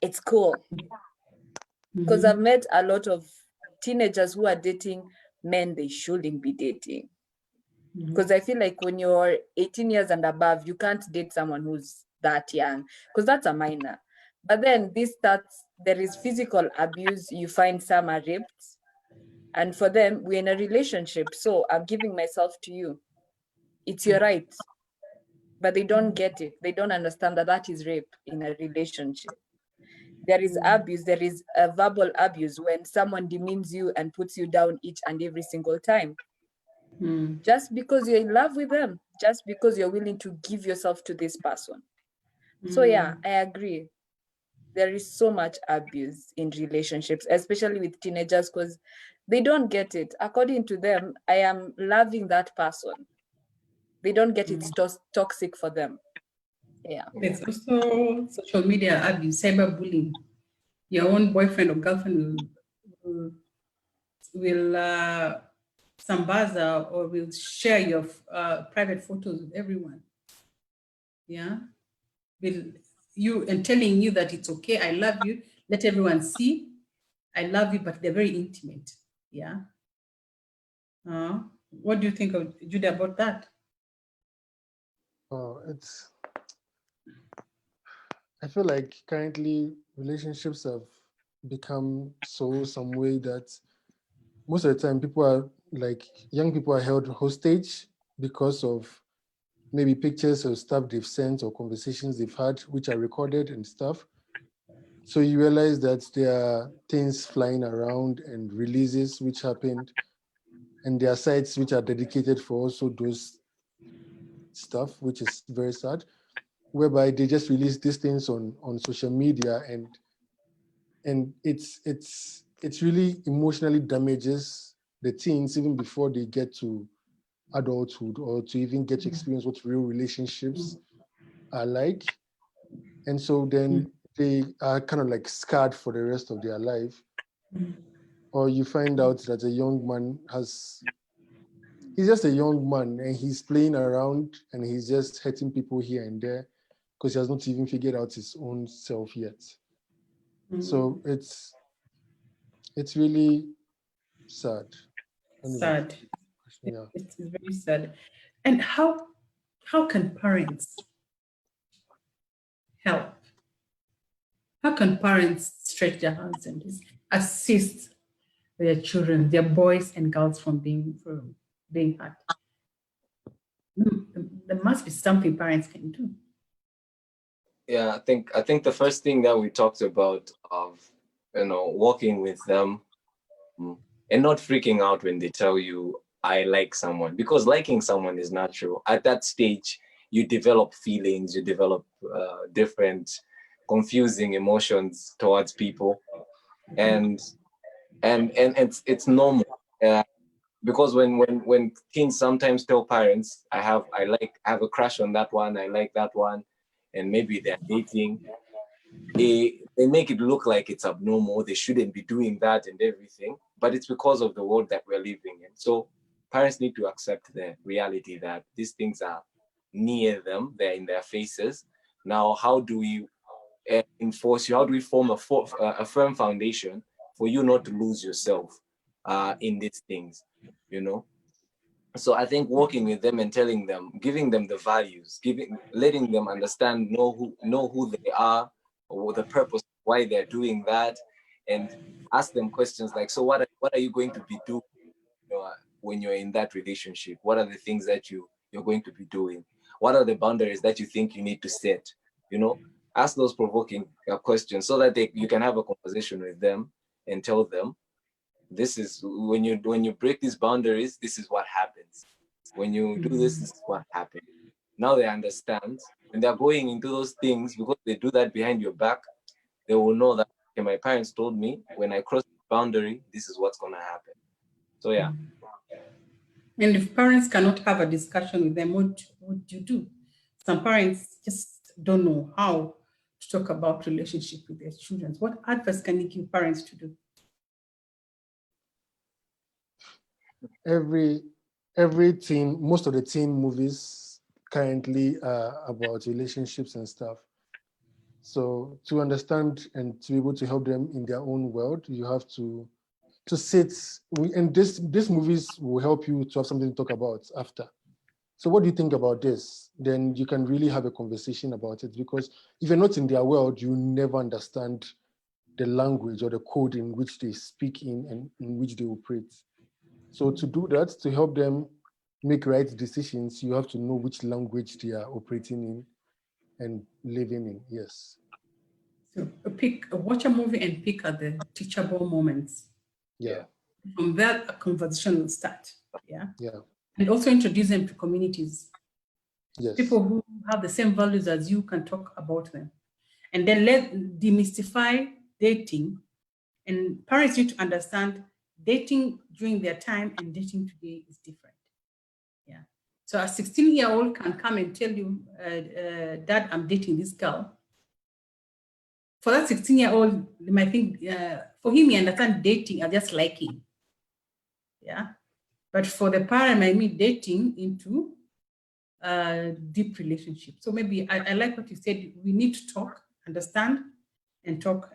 it's cool. Because I've met a lot of teenagers who are dating men they shouldn't be dating. Because I feel like when you're 18 years and above, you can't date someone who's that young, because that's a minor. But then there is physical abuse. You find some are raped. And for them, we're in a relationship. So I'm giving myself to you. It's your right. But they don't get it. They don't understand that is rape in a relationship. There is abuse. There is a verbal abuse when someone demeans you and puts you down each and every single time. Just because you're in love with them, just because you're willing to give yourself to this person. So yeah, I agree. There is so much abuse in relationships, especially with teenagers, because they don't get it. According to them, I am loving that person. They don't get it's toxic for them. Yeah. There's also social media abuse, cyberbullying. Your own boyfriend or girlfriend will sambaza or will share your private photos with everyone. Yeah. And telling you that it's okay, I love you, let everyone see, I love you, but they're very intimate. Yeah. What do you think of Judah about that? I feel like currently relationships have become some way that most of the time young people are held hostage because of maybe pictures or stuff they've sent or conversations they've had, which are recorded and stuff. So you realize that there are things flying around and releases which happened, and there are sites which are dedicated for also those stuff, which is very sad, whereby they just release these things on social media, and it's really emotionally damages the teens even before they get to adulthood or to even get to experience what real relationships are like. And so then they are kind of like scarred for the rest of their life. Or you find out that a young man he's just a young man and he's playing around and he's just hurting people here and there because he has not even figured out his own self yet. So it's really sad. Sad. Yeah. It's very sad. And how can parents help? How can parents stretch their hands and assist their children, their boys and girls from being hurt? There must be something parents can do. Yeah, I think the first thing that we talked about of working with them and not freaking out when they tell you I like someone, because liking someone is natural. At that stage, you develop feelings, you develop different confusing emotions towards people, and it's normal. Because when teens sometimes tell parents, I have a crush on that one, I like that one, and maybe they're dating, they make it look like it's abnormal, they shouldn't be doing that and everything, but it's because of the world that we're living in. So parents need to accept the reality that these things are near them, they're in their faces. Now, how do we enforce you? How do we form a firm foundation for you not to lose yourself in these things, So I think working with them and telling them, giving them the values, letting them understand, know who they are, or the purpose why they're doing that, and ask them questions like, so what are you going to be doing when you're in that relationship? What are the things that you you're going to be doing? What are the boundaries that you think you need to set? You know, ask those provoking questions so that you can have a conversation with them and tell them, this is when you break these boundaries, this is what happens. When you do this is what happens. Now they understand, and they're going into those things because they do that behind your back. They will know that, okay, my parents told me when I cross the boundary, this is what's going to happen. So yeah. And if parents cannot have a discussion with them, what do you do? Some parents just don't know how to talk about relationship with their children. What advice can you give parents to do? Every teen, most of the teen movies currently are about relationships and stuff. So to understand and to be able to help them in their own world, you have to sit, and these movies will help you to have something to talk about after. So what do you think about this? Then you can really have a conversation about it, because if you're not in their world, you never understand the language or the code in which they speak in and in which they operate. So to do that, to help them make right decisions, you have to know which language they are operating in and living in. Yes. So watch a movie and pick at the teachable moments. Yeah. From there, a conversation will start. Yeah. Yeah. And also introduce them to communities. Yes. People who have the same values as you can talk about them. And then let demystify dating. And parents need to understand dating during their time and dating today is different. Yeah. So a 16-year-old can come and tell you, Dad, I'm dating this girl. For that 16-year-old, they might think, for him, he understands dating as just liking. Yeah. But for the parent, I mean dating into a deep relationship. So maybe I like what you said. We need to talk, understand, and talk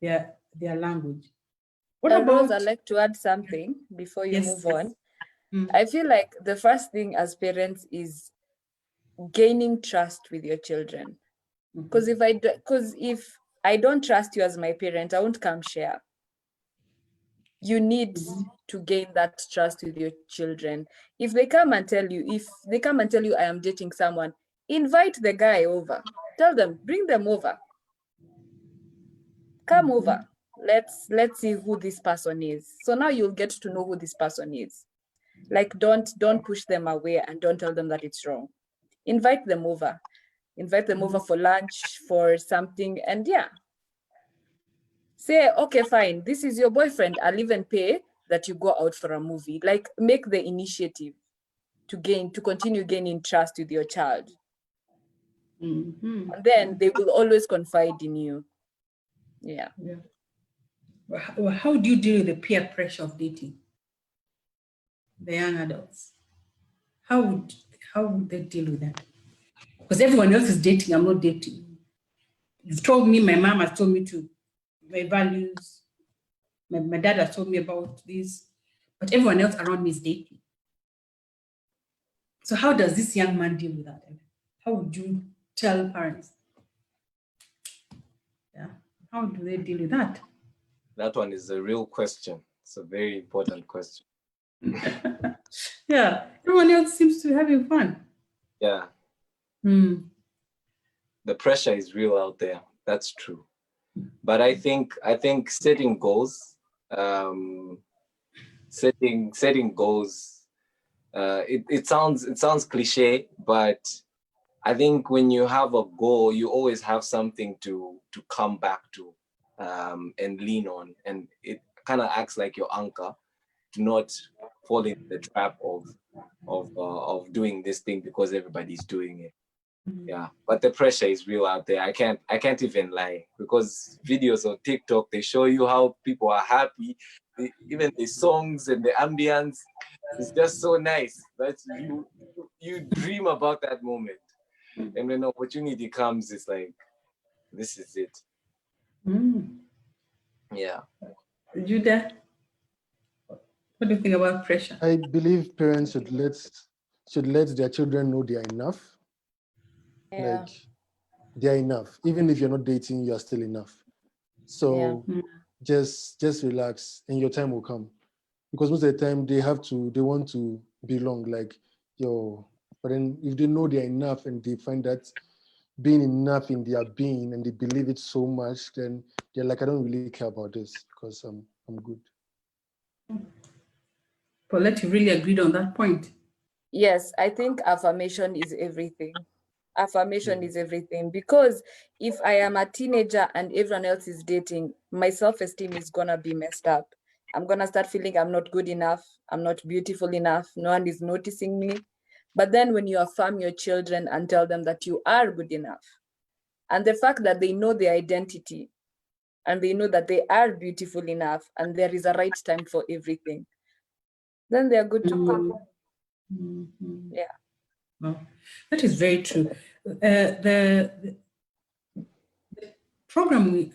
their language. What about Rose, I'd like to add something before you move on. I feel like the first thing as parents is gaining trust with your children. Because if I don't trust you as my parent, I won't come share. You need to gain that trust with your children. If they come and tell you I am dating someone, invite the guy over. Tell them, bring them over. Come over. Let's see who this person is. So now you'll get to know who this person is. Like don't push them away and don't tell them that it's wrong. Invite them over. Invite them over for lunch, for something, and yeah. Say, okay, fine, this is your boyfriend. I'll even pay that you go out for a movie. Like make the initiative to continue gaining trust with your child. And then they will always confide in you. Yeah. Well, how do you deal with the peer pressure of dating? The young adults. How would they deal with that? Because everyone else is dating, I'm not dating. You've told me, my mom has told me my values. My dad has told me about this, but everyone else around me is dating. So how does this young man deal with that? How would you tell parents? Yeah. How do they deal with that? That one is a real question. It's a very important question. Yeah. Everyone else seems to be having fun. Yeah. The pressure is real out there. That's true. But I think setting goals, setting goals. It sounds cliche, but I think when you have a goal, you always have something to come back to and lean on, and it kind of acts like your anchor to not fall into the trap of doing this thing because everybody's doing it. Yeah, but the pressure is real out there. I can't even lie, because videos on TikTok, they show you how people are happy. Even the songs and the ambience is just so nice that you dream about that moment. And when opportunity comes, it's like, this is it. Yeah. Judah, what do you think about pressure? I believe parents should let their children know they are enough. Yeah. Like they are enough. Even if you're not dating, you are still enough. So just relax and your time will come. Because most of the time they want to belong. Like but then if they know they're enough and they find that being enough in their being and they believe it so much, then they're like, I don't really care about this because I'm good. Paulette, you really agreed on that point. Yes, I think affirmation is everything. Affirmation is everything, because if I am a teenager and everyone else is dating, my self-esteem is gonna be messed up. I'm gonna start feeling I'm not good enough, I'm not beautiful enough, no one is noticing me. But then when you affirm your children and tell them that you are good enough, and the fact that they know their identity and they know that they are beautiful enough and there is a right time for everything, then they are good to go. Mhm. Yeah. Well, that is very true. The program we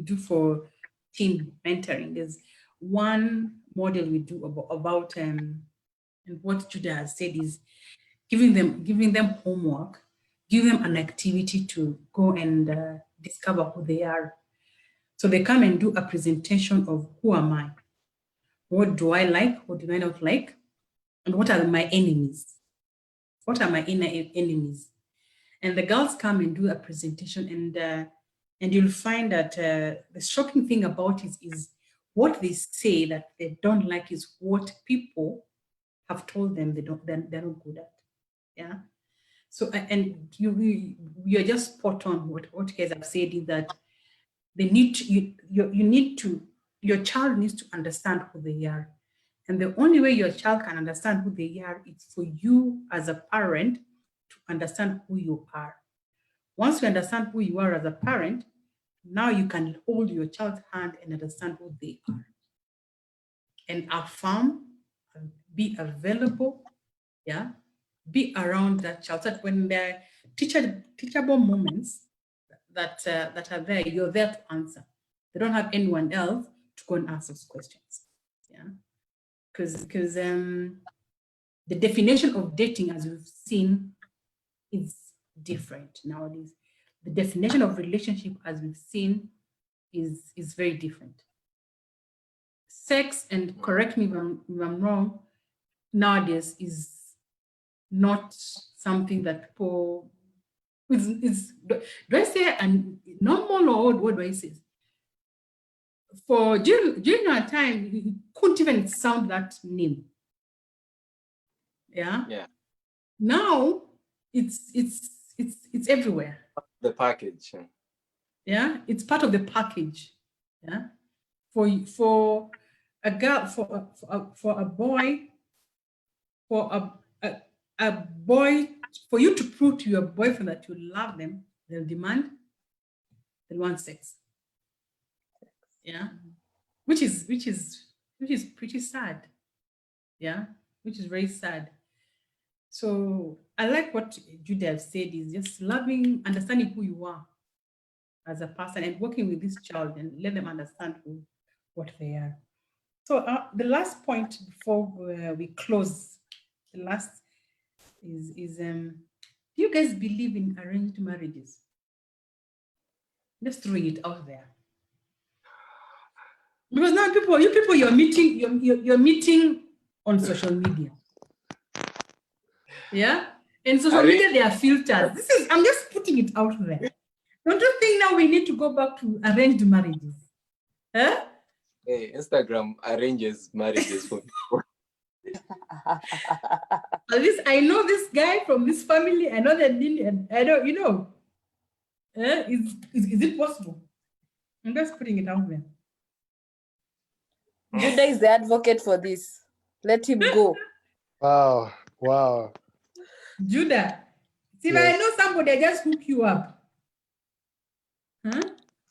do for teen mentoring is one model we do about and what Judah has said is giving them homework, give them an activity to go and discover who they are. So they come and do a presentation of who am I, what do I like, what do I not like, and what are my enemies? What are my inner enemies? And the girls come and do a presentation, and you'll find that the shocking thing about it is what they say that they don't like is what people have told them they're not good at. Yeah. So and you're just spot on. What you guys have said is that they need to, your child needs to understand who they are. And the only way your child can understand who they are is for you as a parent to understand who you are. Once you understand who you are as a parent, now you can hold your child's hand and understand who they are. And affirm, be available, yeah, be around that child. So that when there are teachable moments that are there, you're there to answer. They don't have anyone else to go and ask those questions. Yeah, because the definition of dating, as we've seen, is different nowadays. The definition of relationship, as we've seen, is very different. Sex, and correct me if I'm wrong, nowadays is not something that people do I say normal, or what do I say? For during our time, it couldn't even sound that name. Yeah. Yeah. Now it's everywhere. The package. Yeah, it's part of the package. Yeah, for a girl, for a boy, for a boy, for you to prove to your boyfriend that you love them, they'll want sex. Yeah, which is pretty sad. Yeah, which is very sad. So I like what Judah said, is just loving, understanding who you are as a person and working with this child and let them understand what they are. So the last point before we close, the last is do you guys believe in arranged marriages? Let's throw it out there. Because now you're meeting on social media. Yeah? And social media, there are filters. I'm just putting it out there. Don't you think now we need to go back to arranged marriages? Huh? Hey, Instagram arranges marriages for people. At least I know this guy from this family. I know that I don't, is it possible? I'm just putting it out there. Judah is the advocate for this. Let him go. Wow. Judah, see, Yes. I know somebody, I just hook you up. Huh?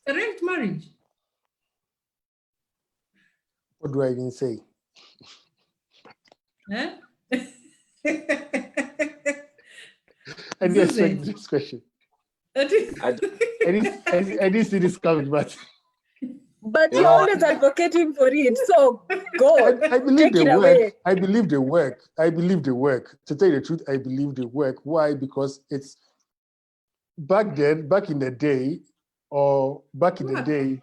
Arranged marriage. What do I even say? Huh? I didn't expect this question. I didn't see this coming, but you're always advocating for it. So go. I believe Take they it work. away. I believe they work. To tell you the truth, I believe they work. Why? Because it's back in the day, back in the day,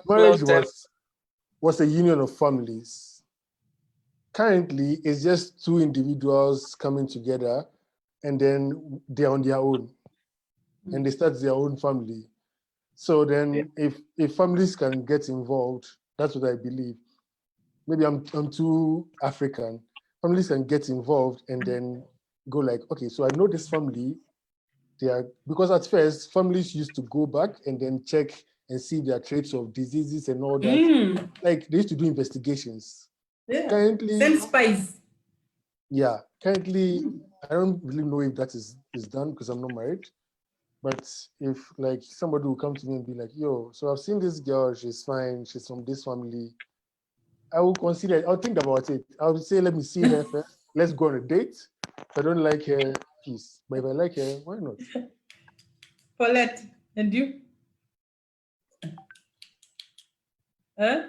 marriage was was a union of families. Currently, it's just two individuals coming together, and then they're on their own, and they start their own family. So then, if families can get involved, that's what I believe. Maybe I'm too African. Families can get involved and then go like, okay, so I know this family. Because at first families used to go back and then check and see their traits of diseases and all that. Like they used to do investigations. Yeah. Currently, Send spies. Yeah. Currently, I don't really know if that is done because I'm not married. But if like somebody will come to me and be like, yo, so I've seen this girl, she's fine, she's from this family. I will consider it. I'll think about it. I'll say, let me see her first. Let's go on a date. If I don't like her, peace. But if I like her, why not? Paulette, and you? Huh?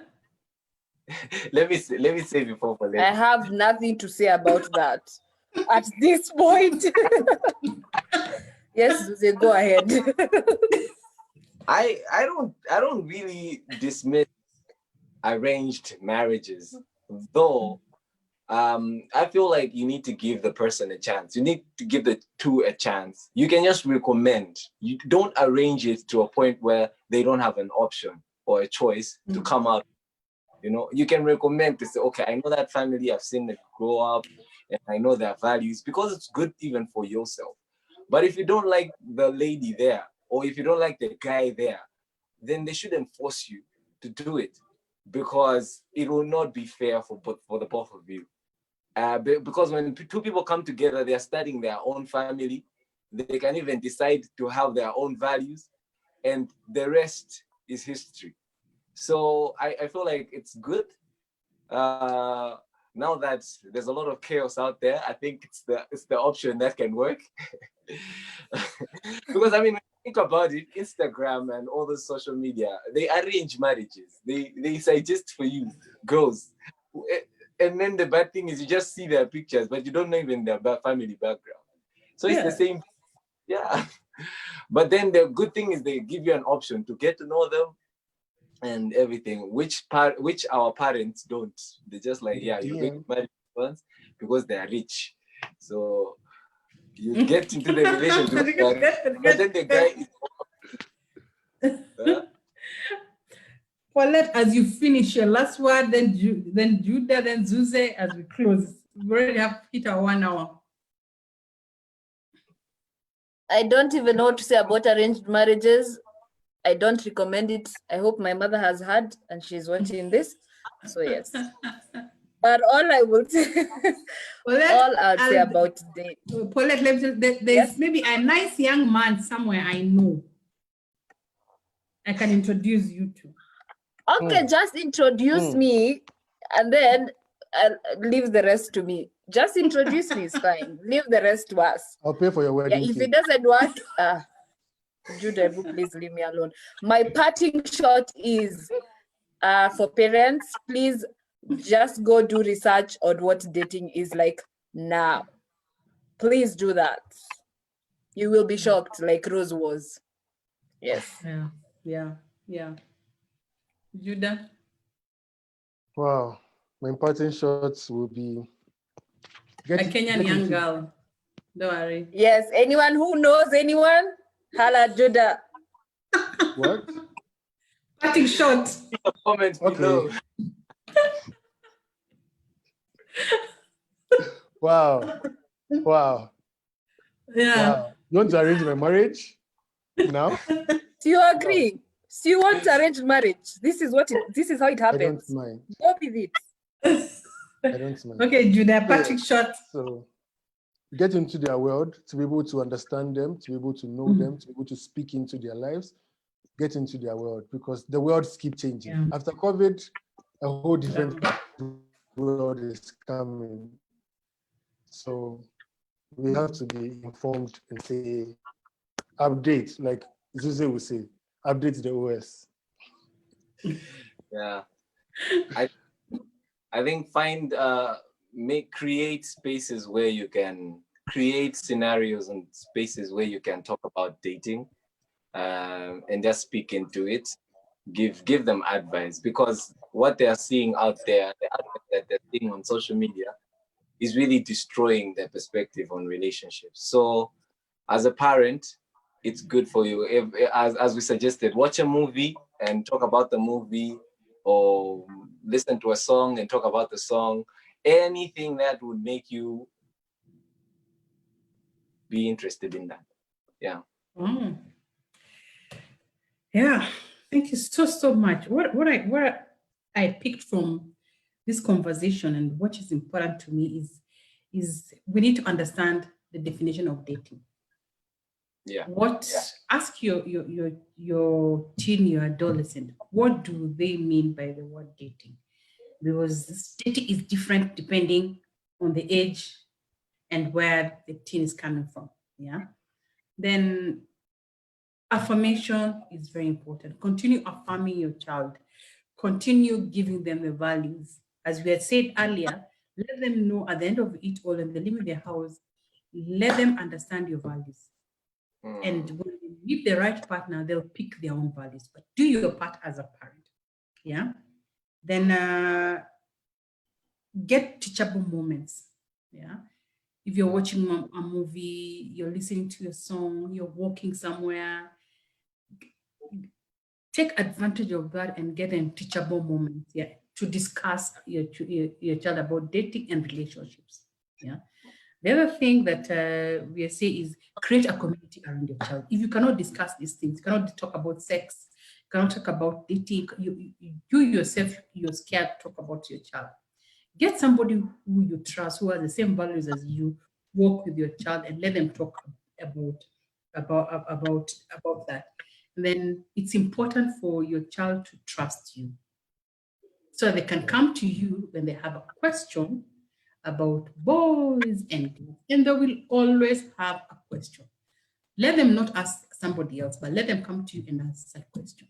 Let me say before Paulette. I have nothing to say about that at this point. Yes, Zuze, go ahead. I don't really dismiss arranged marriages, though. I feel like you need to give the person a chance. You need to give the two a chance. You can just recommend. You don't arrange it to a point where they don't have an option or a choice to come out. You know, you can recommend to say, okay, I know that family, I've seen them grow up, and I know their values, because it's good even for yourself. But if you don't like the lady there, or if you don't like the guy there, then they shouldn't force you to do it, because it will not be fair for the both of you. Because when two people come together, they're starting their own family. They can even decide to have their own values, and the rest is history. So I feel like it's good. Now that there's a lot of chaos out there, I think it's the option that can work. Because I mean, when you think about it, Instagram and all the social media, they arrange marriages. They suggest for you girls. And then the bad thing is you just see their pictures, but you don't know even their family background. So it's the same. Yeah. But then the good thing is they give you an option to get to know them and everything, which our parents don't. They're just like, yeah, you're going to marry once because they are rich. So you get into the relationship, but then the guy is Paulette, as you finish your last word, then Judah, then Zuze, as we close. We already have hit our 1 hour. I don't even know what to say about arranged marriages. I don't recommend it. I hope my mother has heard and she's watching this. So yes. But all I will say, all I'll say about the Paulette, there's maybe a nice young man somewhere I know. I can introduce you to. Okay, just introduce me and then I'll leave the rest to me. Just introduce me, it's fine. Leave the rest to us. I'll pay for your wedding. Yeah, if it doesn't work, Judah, please leave me alone. My parting shot is for parents, please just go do research on what dating is like now. Please do that. You will be shocked like Rose was. Yes. Yeah. Judah? Wow. My parting shots will be a Kenyan young girl. Don't worry. Yes. Anyone who knows anyone? Hala Judah. What? Parting shot. Comment below. Wow. Yeah. Wow. You want to arrange my marriage now? Do you agree? So you want arranged marriage? This is how it happens. I don't mind. Go with it. I don't mind. Okay, Judah, parting shot. So get into their world, to be able to understand them, to be able to know them, to be able to speak into their lives, get into their world, because the worlds keep changing. Yeah. After COVID, a whole different world is coming. So we have to be informed and say, update, like Zuze will say, update the OS. Yeah. I think create spaces where you can create scenarios and spaces where you can talk about dating, and just speak into it. Give them advice, because what they are seeing out there, the aspect that they're seeing on social media, is really destroying their perspective on relationships. So as a parent, it's good for you. As we suggested, watch a movie and talk about the movie, or listen to a song and talk about the song. Anything that would make you be interested in that. Yeah. Oh. Yeah, thank you so much. What I picked from this conversation and what is important to me is we need to understand the definition of dating. Yeah. Ask your teen, your adolescent, what do they mean by the word dating? Because this dating is different depending on the age and where the teen is coming from. Yeah. Then affirmation is very important. Continue affirming your child. Continue giving them the values. As we had said earlier, let them know at the end of it all, and they live in their house, let them understand your values. And when you meet the right partner, they'll pick their own values. But do your part as a parent. Yeah. Then get teachable moments. Yeah. If you're watching a movie, you're listening to a song, you're walking somewhere, take advantage of that and get in teachable moments, yeah, to discuss your child about dating and relationships. Yeah. The other thing that we say is create a community around your child. If you cannot discuss these things, you cannot talk about sex, you cannot talk about dating, you yourself, you're scared to talk about your child. Get somebody who you trust, who has the same values as you, work with your child and let them talk about that. And then it's important for your child to trust you, so they can come to you when they have a question about boys and girls, and they will always have a question. Let them not ask somebody else, but let them come to you and ask that question.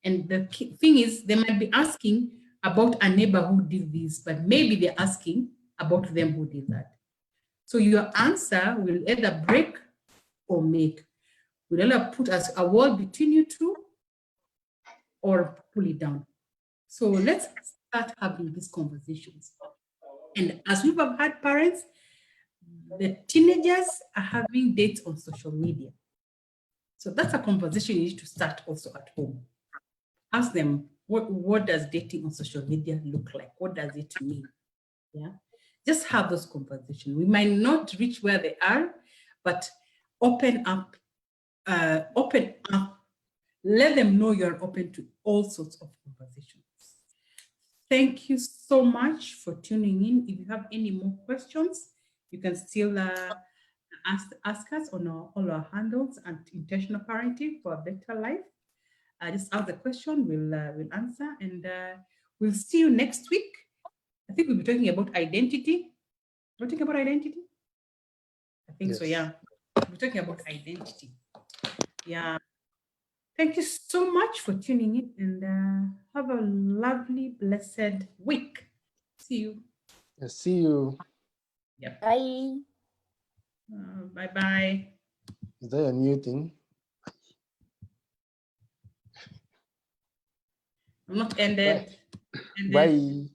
And the key thing is, they might be asking about a neighbor who did this, but maybe they're asking about them who did that. So your answer will either break or make. Will either put us a wall between you two or pull it down. So let's start having these conversations. And as we've had parents, the teenagers are having dates on social media. So that's a conversation you need to start also at home. Ask them, what does dating on social media look like? What does it mean? Yeah. Just have those conversations. We might not reach where they are, but open up. Let them know you're open to all sorts of conversations. Thank you so much for tuning in. If you have any more questions, you can still ask us on all our handles and Intentional Parenting for a Better Life. Just ask the question, we'll answer, and we'll see you next week. I think we'll be talking about identity. We're talking about identity? I think so, yeah. We're talking about identity. Yeah. Thank you so much for tuning in, and have a lovely, blessed week. See you. See you. Yep. Bye. Bye-bye. Is that a new thing? I'm not ended. Bye.